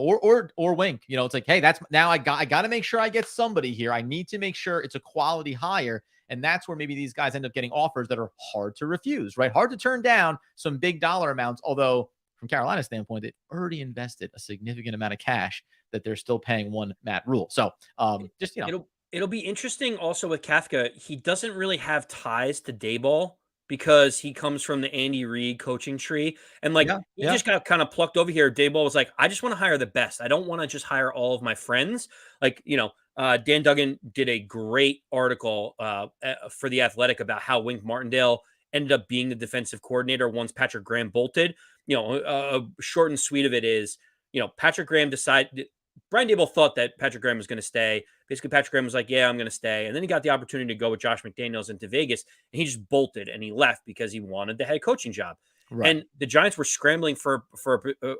or Wink. It's hey, that's now I got to make sure I get somebody here. I need to make sure it's a quality hire. And that's where maybe these guys end up getting offers that are hard to refuse, right? Hard to turn down some big dollar amounts. Although from Carolina's standpoint, they've already invested a significant amount of cash that they're still paying one Matt Rule. So it'll be interesting also with Kafka. He doesn't really have ties to Daboll, because he comes from the Andy Reid coaching tree. And he just got kind of plucked over here. Daboll was like, I just want to hire the best. I don't want to just hire all of my friends. Dan Duggan did a great article for The Athletic about how Wink Martindale ended up being the defensive coordinator once Patrick Graham bolted. Short and sweet of it is, Patrick Graham decided, Brian Daboll thought that Patrick Graham was going to stay. Basically, Patrick Graham was like, yeah, I'm going to stay. And then he got the opportunity to go with Josh McDaniels into Vegas, and he just bolted and he left because he wanted the head coaching job. Right. And the Giants were scrambling for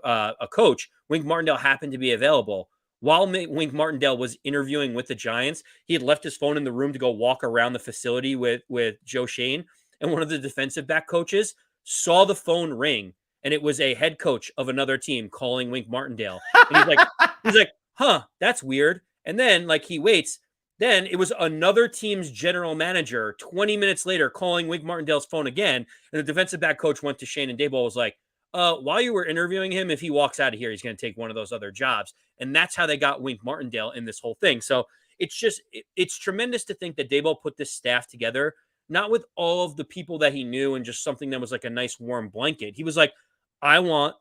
a coach. Wink Martindale happened to be available. While Wink Martindale was interviewing with the Giants, he had left his phone in the room to go walk around the facility with Joe Shane. And one of the defensive back coaches saw the phone ring, and it was a head coach of another team calling Wink Martindale. And he's like, huh, that's weird. And then he waits. Then it was another team's general manager 20 minutes later calling Wink Martindale's phone again. And the defensive back coach went to Shane and Daboll was like, while you were interviewing him, if he walks out of here, he's going to take one of those other jobs. And that's how they got Wink Martindale in this whole thing. So it's tremendous to think that Daboll put this staff together, not with all of the people that he knew and just something that was like a nice warm blanket. He was like, I want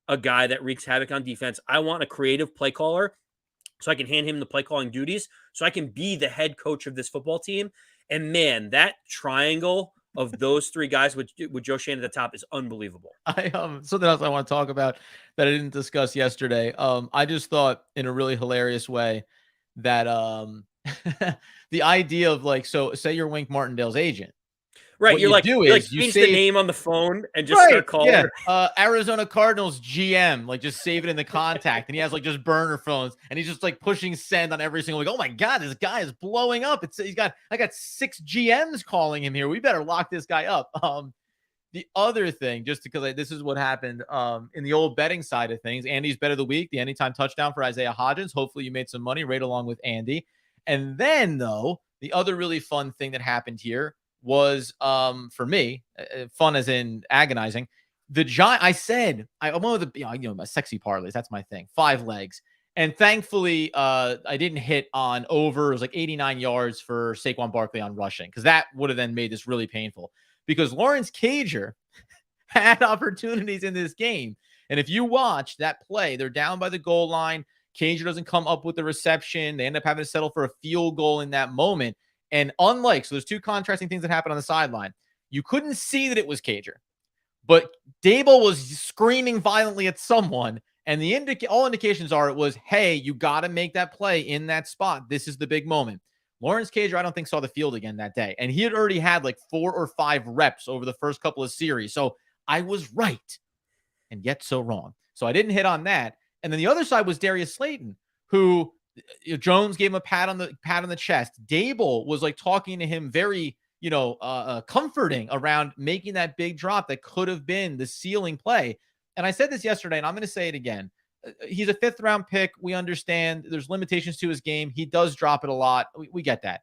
a guy that wreaks havoc on defense. I want a creative play caller so I can hand him the play calling duties so I can be the head coach of this football team. And man, that triangle of those three guys with Joe Shane at the top is unbelievable. Something else I want to talk about that I didn't discuss yesterday. I just thought in a really hilarious way that the idea of like, so say you're Wink Martindale's agent. Right, What you're like change the name on the phone and just start calling. Yeah. Arizona Cardinals GM, like just save it in the contact, and he has like just burner phones, and he's just like pushing send on every single. Like, oh my god, this guy is blowing up. I got 6 GMs calling him here. We better lock this guy up. The other thing, just because this is what happened in the old betting side of things. Andy's bet of the week, the anytime touchdown for Isaiah Hodgins. Hopefully, you made some money right along with Andy. And then though, the other really fun thing that happened here was for me, fun as in agonizing. The Giant, I said, I went with the, my sexy parlays. That's my thing. 5 legs. And thankfully, I didn't hit on over. It was like 89 yards for Saquon Barkley on rushing, because that would have then made this really painful, because Lawrence Cager had opportunities in this game. And if you watch that play, they're down by the goal line. Cager doesn't come up with the reception. They end up having to settle for a field goal in that moment. And unlike, so there's 2 contrasting things that happened on the sideline. You couldn't see that it was Cager, but Daboll was screaming violently at someone. And all indications are it was, hey, you got to make that play in that spot. This is the big moment. Lawrence Cager, I don't think, saw the field again that day. And he had already had like 4 or 5 reps over the first couple of series. So I was right and yet so wrong. So I didn't hit on that. And then the other side was Darius Slayton, who Jones gave him a pat on the chest. Daboll was like talking to him very, comforting around making that big drop that could have been the ceiling play. And I said this yesterday, and I'm going to say it again. He's a 5th round pick. We understand there's limitations to his game. He does drop it a lot. We get that.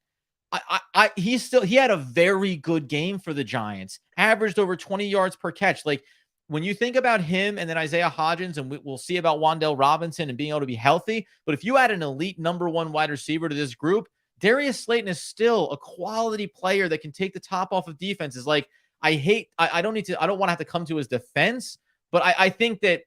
He had a very good game for the Giants, averaged over 20 yards per catch. Like, when you think about him and then Isaiah Hodgins, and we'll see about Wan'Dale Robinson and being able to be healthy, but if you add an elite number 1 wide receiver to this group, Darius Slayton is still a quality player that can take the top off of defenses. Like, I don't want to have to come to his defense, but I think that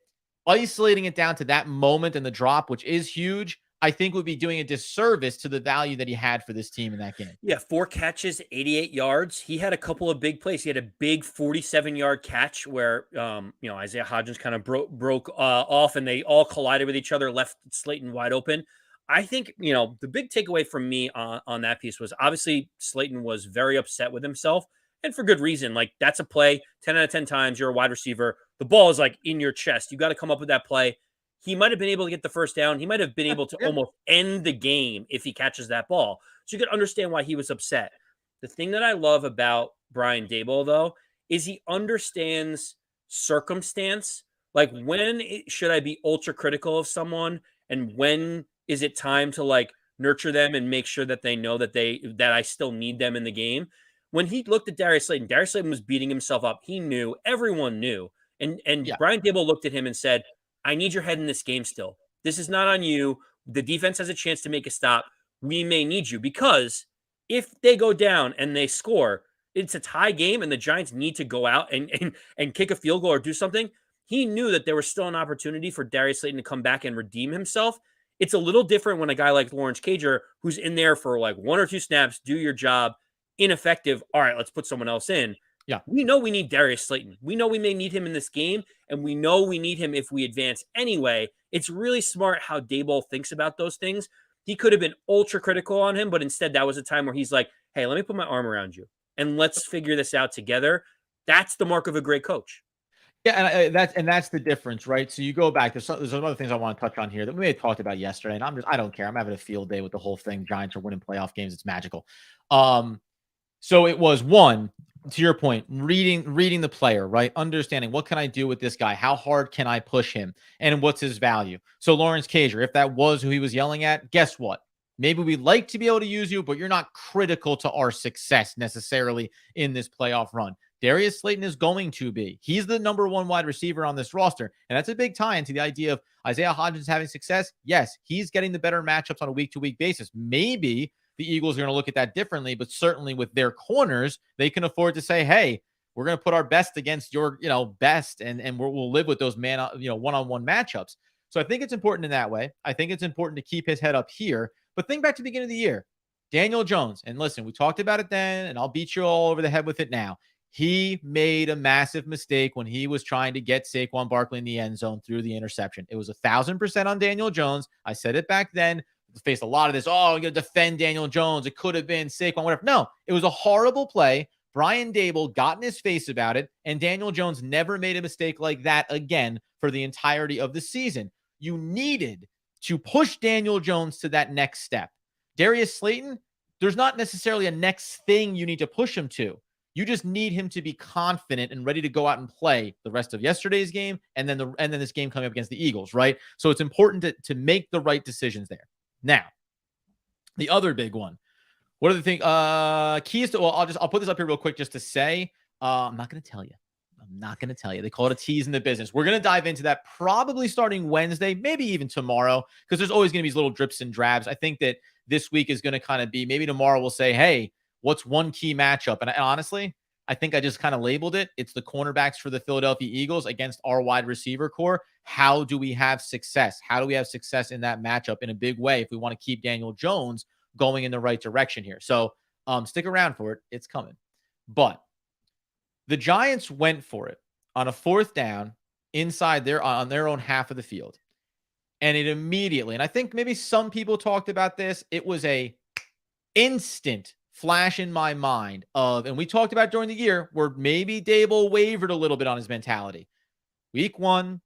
isolating it down to that moment and the drop, which is huge, I think would be doing a disservice to the value that he had for this team in that game. Yeah, 4 catches, 88 yards. He had a couple of big plays. He had a big 47-yard catch where, Isaiah Hodgins kind of broke off, and they all collided with each other, left Slayton wide open. I think, the big takeaway from me on that piece was obviously Slayton was very upset with himself, and for good reason. Like, that's a play 10 out of 10 times. You're a wide receiver. The ball is like in your chest. You got to come up with that play. He might have been able to get the first down. He might have been able to almost end the game if he catches that ball. So you could understand why he was upset. The thing that I love about Brian Daboll, though, is he understands circumstance. Like, when should I be ultra critical of someone, and when is it time to like nurture them and make sure that they know that I still need them in the game? When he looked at Darius Slayton was beating himself up. He knew, everyone knew. And Brian Daboll looked at him and said, I need your head in this game still. This is not on you. The defense has a chance to make a stop. We may need you, because if they go down and they score, it's a tie game and the Giants need to go out and kick a field goal or do something. He knew that there was still an opportunity for Darius Slayton to come back and redeem himself. It's a little different when a guy like Lawrence Cager, who's in there for like 1 or 2 snaps, do your job, ineffective. All right, let's put someone else in. Yeah. We know we need Darius Slayton. We know we may need him in this game, and we know we need him if we advance anyway. It's really smart how Daboll thinks about those things. He could have been ultra critical on him, but instead that was a time where he's like, hey, let me put my arm around you and let's figure this out together. That's the mark of a great coach. Yeah, and that's the difference, right? So you go back. There's some other things I want to touch on here that we may have talked about yesterday, and I don't care. I'm having a field day with the whole thing. Giants are winning playoff games. It's magical. So it was one, to your point, reading the player, right? Understanding, what can I do with this guy? How hard can I push him? And what's his value? So Lawrence Cager, if that was who he was yelling at, guess what? Maybe we'd like to be able to use you, but you're not critical to our success necessarily in this playoff run. Darius Slayton is going to be. He's the number one wide receiver on this roster. And that's a big tie into the idea of Isaiah Hodgins having success. Yes, he's getting the better matchups on a week-to-week basis. Maybe the Eagles are going to look at that differently, but certainly with their corners, they can afford to say, hey, we're going to put our best against your, best, and we'll live with those one-on-one matchups. So I think it's important in that way. I think it's important to keep his head up here. But think back to the beginning of the year. Daniel Jones, and listen, we talked about it then, and I'll beat you all over the head with it now. He made a massive mistake when he was trying to get Saquon Barkley in the end zone through the interception. It was 1,000% on Daniel Jones. I said it back then. Faced a lot of this. Oh, I'm going to defend Daniel Jones. It could have been Saquon, whatever. No, it was a horrible play. Brian Dable got in his face about it, and Daniel Jones never made a mistake like that again for the entirety of the season. You needed to push Daniel Jones to that next step. Darius Slayton, there's not necessarily a next thing you need to push him to. You just need him to be confident and ready to go out and play the rest of yesterday's game and then this game coming up against the Eagles, right? So it's important to make the right decisions there. Now, the other big one. What are the things? Keys to, well, I'll put this up here real quick just to say, I'm not going to tell you. They call it a tease in the business. We're going to dive into that probably starting Wednesday, maybe even tomorrow, because there's always going to be these little drips and drabs. I think that this week is going to kind of be, maybe tomorrow we'll say, hey, what's one key matchup? And honestly, I think I just kind of labeled it. It's the cornerbacks for the Philadelphia Eagles against our wide receiver core. How do we have success? How do we have success in that matchup in a big way if we want to keep Daniel Jones going in the right direction here? So stick around for it. It's coming. But the Giants went for it on a 4th down inside on their own half of the field. And it immediately, and I think maybe some people talked about this, it was a instant flash in my mind of, and we talked about during the year, where maybe Dable wavered a little bit on his mentality. Week 1,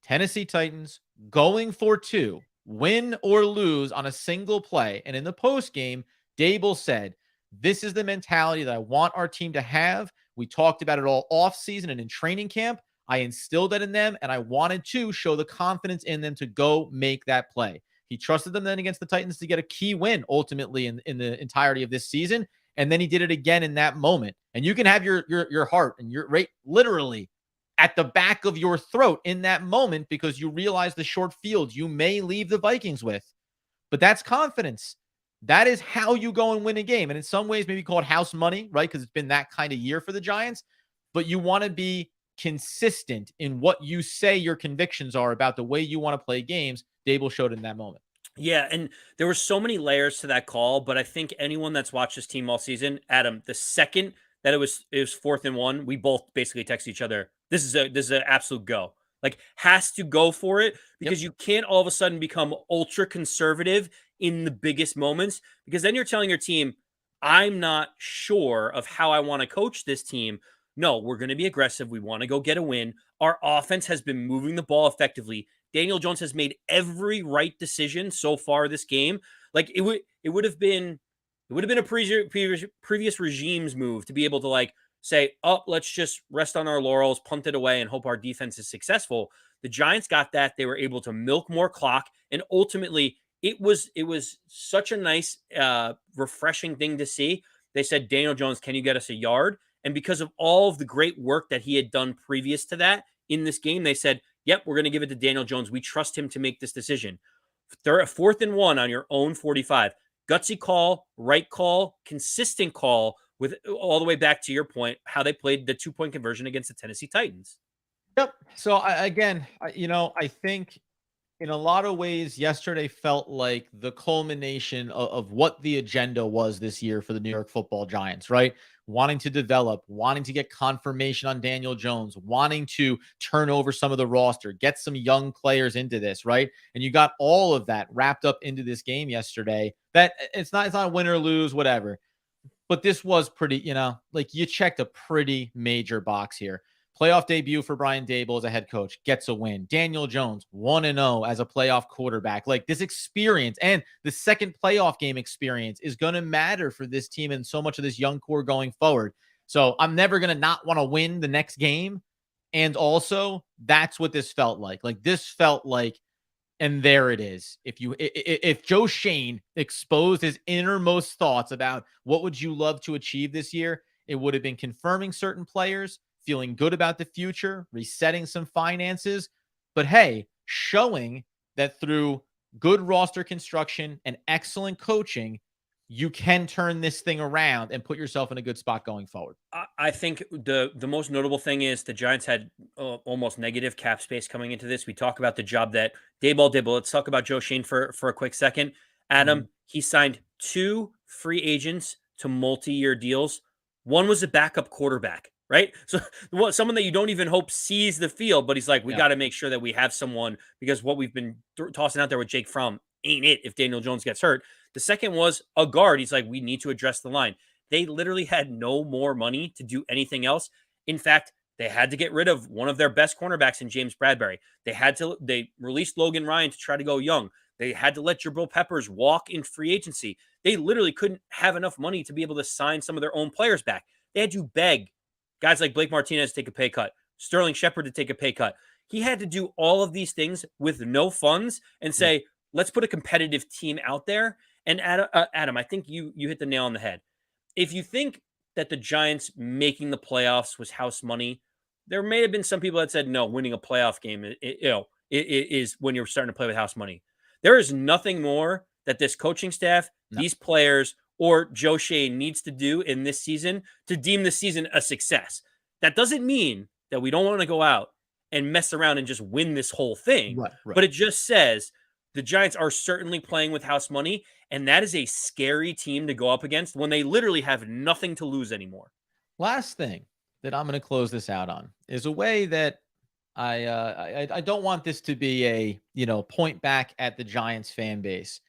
Tennessee Titans going for 2, win or lose on a single play. And in the post game, Dable said, this is the mentality that I want our team to have. We talked about it all off season and in training camp. I instilled that in them, and I wanted to show the confidence in them to go make that play. He trusted them then against the Titans to get a key win ultimately in the entirety of this season. And then he did it again in that moment. And you can have your heart and your rate literally at the back of your throat in that moment because you realize the short field you may leave the Vikings with. But that's confidence. That is how you go and win a game. And in some ways, maybe call it house money, right? Because it's been that kind of year for the Giants. But you want to be consistent in what you say your convictions are about the way you want to play games. Dable showed in that moment. Yeah, and there were so many layers to that call, but I think anyone that's watched this team all season, Adam, the second that it was 4th and 1, we both basically text each other, this is an absolute go. Like, has to go for it because you can't all of a sudden become ultra conservative in the biggest moments, because then you're telling your team, I'm not sure of how I want to coach this team. No, we're going to be aggressive. We want to go get a win. Our offense has been moving the ball effectively. Daniel Jones has made every right decision so far this game. Like, it would have been a previous regime's move to be able to like say, oh, let's just rest on our laurels, punt it away, and hope our defense is successful. The Giants got that. They were able to milk more clock, and ultimately it was such a nice, refreshing thing to see. They said, Daniel Jones, can you get us a yard? And because of all of the great work that he had done previous to that in this game, they said, yep, we're going to give it to Daniel Jones. We trust him to make this decision. 4th and 1 on your own 45. Gutsy call, right call, consistent call, with all the way back to your point, how they played the 2-point conversion against the Tennessee Titans. Yep. So I think in a lot of ways, yesterday felt like the culmination of what the agenda was this year for the New York Football Giants, right? Wanting to develop, wanting to get confirmation on Daniel Jones, wanting to turn over some of the roster, get some young players into this, right? And you got all of that wrapped up into this game yesterday. That it's not a win or lose, whatever. But this was pretty, like you checked a pretty major box here. Playoff debut for Brian Dable as a head coach, gets a win. Daniel Jones, 1-0 as a playoff quarterback. Like, this experience and the second playoff game experience is going to matter for this team and so much of this young core going forward. So I'm never going to not want to win the next game. And also, that's what this felt like. Like, this felt like And there it is. If Joe Shane exposed his innermost thoughts about what would you love to achieve this year, it would have been confirming certain players, feeling good about the future, resetting some finances. But hey, showing that through good roster construction and excellent coaching, you can turn this thing around and put yourself in a good spot going forward. I think the most notable thing is the Giants had almost negative cap space coming into this. We talk about the job that Daboll did, but let's talk about Joe Shane for a quick second. Adam, he signed 2 free agents to multi-year deals. One was a backup quarterback, right? So someone that you don't even hope sees the field, but he's like, we got to make sure that we have someone, because what we've been tossing out there with Jake Fromm ain't it if Daniel Jones gets hurt. The second was a guard. He's like, we need to address the line. They literally had no more money to do anything else. In fact, they had to get rid of one of their best cornerbacks in James Bradbury. They released Logan Ryan to try to go young. They had to let Jabril Peppers walk in free agency. They literally couldn't have enough money to be able to sign some of their own players back. They had to beg guys like Blake Martinez to take a pay cut, Sterling Shepard to take a pay cut. He had to do all of these things with no funds and say, let's put a competitive team out there. And Adam, I think you hit the nail on the head. If you think that the Giants making the playoffs was house money, there may have been some people that said, no, winning a playoff game is when you're starting to play with house money. There is nothing more that this coaching staff, these players, or Joe Shane needs to do in this season to deem this season a success. That doesn't mean that we don't want to go out and mess around and just win this whole thing. Right. But it just says the Giants are certainly playing with house money, and that is a scary team to go up against when they literally have nothing to lose anymore. Last thing that I'm going to close this out on is a way that I don't want this to be a, point back at the Giants fan base.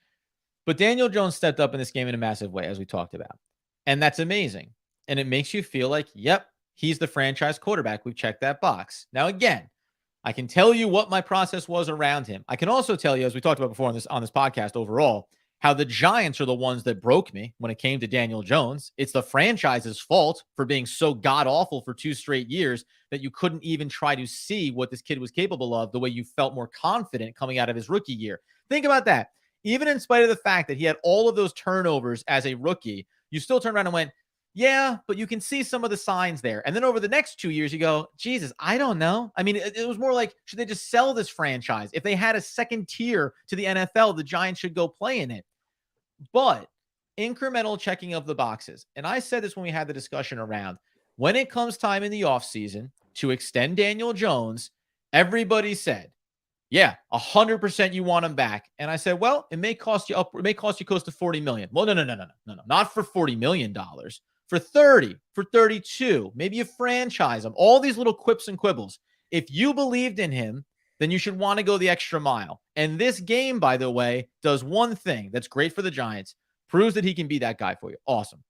But Daniel Jones stepped up in this game in a massive way, as we talked about. And that's amazing. And it makes you feel like, yep, he's the franchise quarterback. We've checked that box. Now, again, I can tell you what my process was around him. I can also tell you, as we talked about before on this podcast overall, how the Giants are the ones that broke me when it came to Daniel Jones. It's the franchise's fault for being so god-awful for 2 straight years that you couldn't even try to see what this kid was capable of the way you felt more confident coming out of his rookie year. Think about that. Even in spite of the fact that he had all of those turnovers as a rookie, you still turned around and went, yeah, but you can see some of the signs there. And then over the next 2 years, you go, Jesus, I don't know. I mean, it was more like, should they just sell this franchise? If they had a second tier to the NFL, the Giants should go play in it. But incremental checking of the boxes. And I said this when we had the discussion around, when it comes time in the offseason to extend Daniel Jones, everybody said, yeah, 100% you want him back. And I said, well, it may cost you close to $40 million. Well, no, not for $40 million. For 30, for 32, maybe you franchise him. All these little quips and quibbles. If you believed in him, then you should want to go the extra mile. And this game, by the way, does one thing that's great for the Giants, proves that he can be that guy for you. Awesome.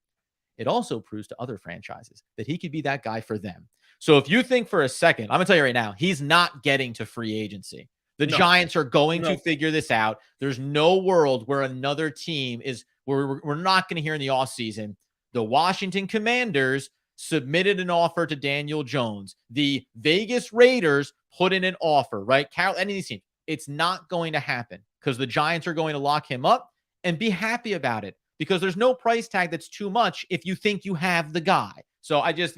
It also proves to other franchises that he could be that guy for them. So if you think for a second, I'm going to tell you right now, he's not getting to free agency. The Giants are going to figure this out. There's no world where another team is, where we're not going to hear in the offseason, the Washington Commanders submitted an offer to Daniel Jones. The Vegas Raiders put in an offer, right? Any of these teams. It's not going to happen because the Giants are going to lock him up and be happy about it because there's no price tag that's too much if you think you have the guy. So I just,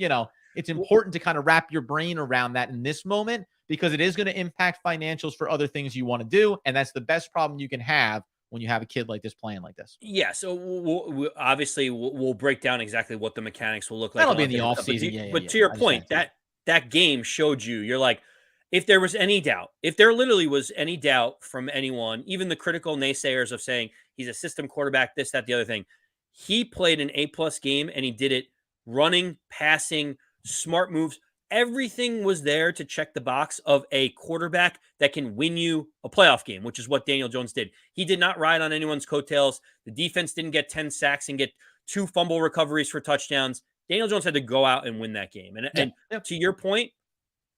it's important to kind of wrap your brain around that in this moment because it is going to impact financials for other things you want to do. And that's the best problem you can have when you have a kid like this playing like this. Yeah, so we'll break down exactly what the mechanics will look like. That'll be in the offseason. But to your point, that game showed you, you're like, if there was any doubt, if there literally was any doubt from anyone, even the critical naysayers of saying he's a system quarterback, this, that, the other thing, he played an A+ game and he did it running, passing, smart moves. Everything was there to check the box of a quarterback that can win you a playoff game, which is what Daniel Jones did. He did not ride on anyone's coattails. The defense didn't get 10 sacks and get 2 fumble recoveries for touchdowns. Daniel Jones had to go out and win that game. And to your point,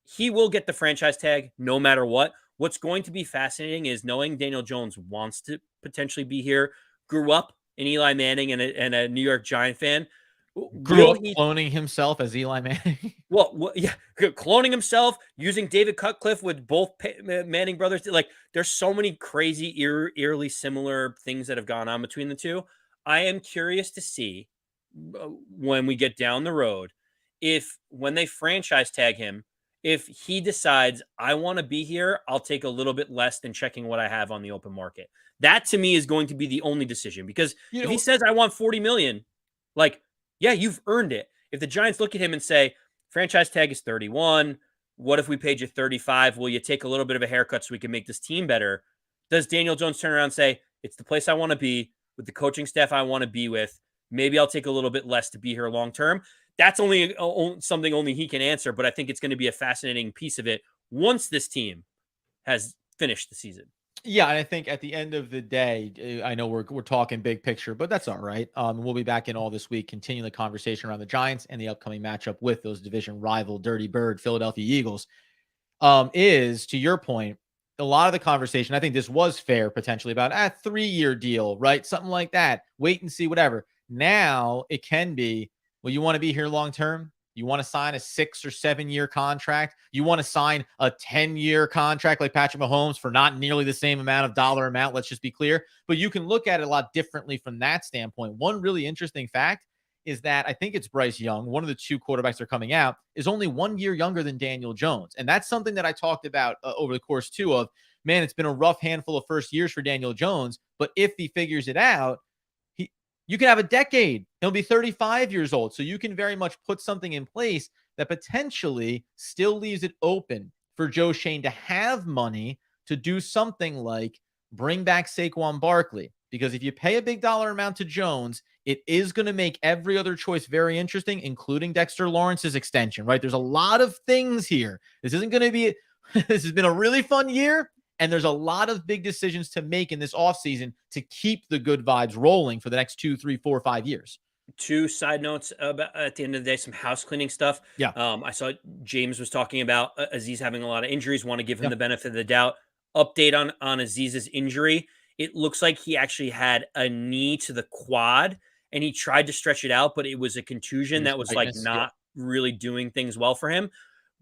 he will get the franchise tag no matter what. What's going to be fascinating is knowing Daniel Jones wants to potentially be here, grew up an Eli Manning and a New York Giant fan. Grew Will up he? cloning himself as Eli Manning. Well, yeah, cloning himself, using David Cutcliffe with both Manning brothers. Like, there's so many crazy, eerily similar things that have gone on between the two. I am curious to see when we get down the road if, when they franchise tag him, if he decides, I want to be here, I'll take a little bit less than checking what I have on the open market. That to me is going to be the only decision, because if he says, I want 40 million, like, yeah, you've earned it. If the Giants look at him and say, franchise tag is 31. What if we paid you 35? Will you take a little bit of a haircut so we can make this team better? Does Daniel Jones turn around and say, it's the place I want to be with the coaching staff I want to be with? Maybe I'll take a little bit less to be here long term. That's only something only he can answer, but I think it's going to be a fascinating piece of it once this team has finished the season. Yeah, and I think at the end of the day, I know we're talking big picture, but that's all right. We'll be back in all this week, continuing the conversation around the Giants and the upcoming matchup with those division rival Dirty Bird Philadelphia Eagles. Is, to your point, a lot of the conversation, I think this was fair potentially about a 3-year deal, right? Something like that. Wait and see, whatever. Now it can be, well, you want to be here long term? You want to sign a 6 or 7-year contract? You want to sign a 10-year contract like Patrick Mahomes for not nearly the same dollar amount? Let's just be clear. But you can look at it a lot differently from that standpoint. One really interesting fact is that I think it's Bryce Young, one of the 2 quarterbacks that are coming out, is only 1 year younger than Daniel Jones. And that's something that I talked about over the course too of, man, it's been a rough handful of first years for Daniel Jones, but if he figures it out, you can have a decade. He'll be 35 years old. So you can very much put something in place that potentially still leaves it open for Joe Schoen to have money to do something like bring back Saquon Barkley. Because if you pay a big dollar amount to Jones, it is going to make every other choice very interesting, including Dexter Lawrence's extension, right? There's a lot of things here. This isn't going to be, this has been a really fun year. And there's a lot of big decisions to make in this offseason to keep the good vibes rolling for the next 2, 3, 4, 5 years. 2 side notes about, at the end of the day, some house cleaning stuff. Yeah. I saw James was talking about Aziz having a lot of injuries, want to give him the benefit of the doubt. Update on Aziz's injury. It looks like he actually had a knee to the quad and he tried to stretch it out, but it was a contusion that was like not really doing things well for him.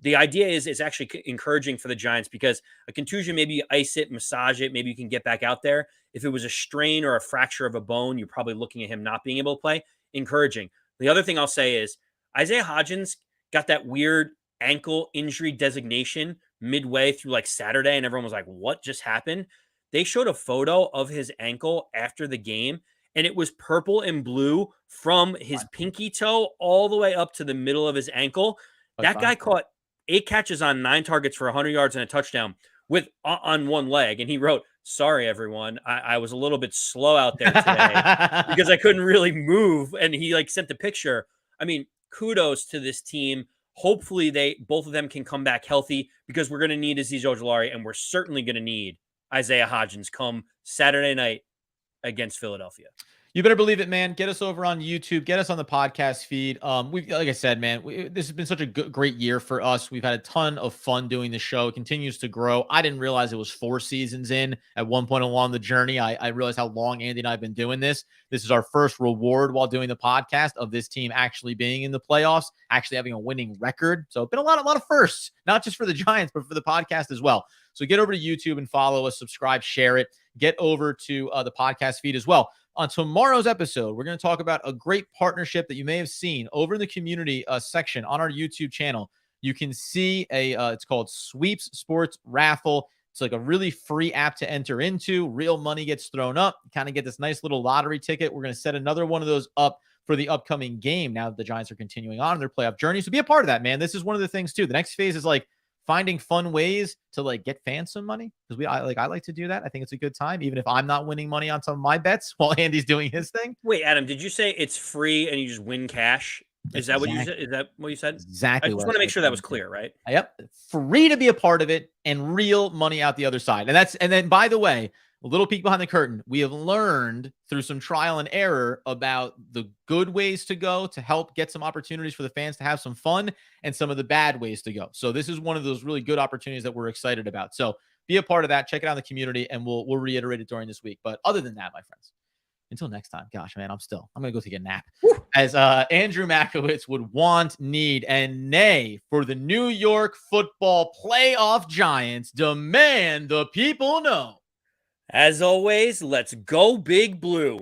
The idea is it's actually encouraging for the Giants, because a contusion, maybe you ice it, massage it, maybe you can get back out there. If it was a strain or a fracture of a bone, you're probably looking at him not being able to play. Encouraging. The other thing I'll say is Isaiah Hodgins got that weird ankle injury designation midway through like Saturday, and everyone was like, what just happened? They showed a photo of his ankle after the game, and it was purple and blue from his pinky toe all the way up to the middle of his ankle. That guy caught 8 catches on 9 targets for 100 yards and a touchdown with on one leg. And he wrote, sorry, everyone. I was a little bit slow out there today because I couldn't really move. And he like sent the picture. I mean, kudos to this team. Hopefully both of them can come back healthy, because we're going to need Azeez Ojulari, and we're certainly going to need Isaiah Hodgins come Saturday night against Philadelphia. You better believe it, man. Get us over on YouTube. Get us on the podcast feed. Like I said, man, this has been such a great year for us. We've had a ton of fun doing the show. It continues to grow. I didn't realize it was 4 seasons in at one point along the journey. I realized how long Andy and I have been doing this. This is our first reward while doing the podcast of this team actually being in the playoffs, actually having a winning record. So it's been a lot of firsts, not just for the Giants, but for the podcast as well. So get over to YouTube and follow us, subscribe, share it. Get over to the podcast feed as well. On tomorrow's episode, we're going to talk about a great partnership that you may have seen over in the community section on our YouTube channel. You can see it's called Sweeps Sports Raffle. It's like a really free app to enter into. Real money gets thrown up. You kind of get this nice little lottery ticket. We're going to set another one of those up for the upcoming game now that the Giants are continuing on in their playoff journey. So be a part of that, man. This is one of the things too. The next phase is like finding fun ways to like get fans some money, because I like to do that. I think it's a good time, even if I'm not winning money on some of my bets while Andy's doing his thing. Wait, Adam, did you say it's free and you just win cash? Is that what you said? Is that what you said? Exactly. I just want to make sure that was clear, right? Yep. Free to be a part of it and real money out the other side. And then by the way, a little peek behind the curtain, we have learned through some trial and error about the good ways to go to help get some opportunities for the fans to have some fun, and some of the bad ways to go. So this is one of those really good opportunities that we're excited about. So be a part of that. Check it out in the community, and we'll reiterate it during this week. But other than that, my friends, Until next time, gosh, man, I'm going to go take a nap. Woo. As Andrew Makowitz would want, need, and nay for the New York football playoff giants, demand the people know. As always, let's go Big Blue.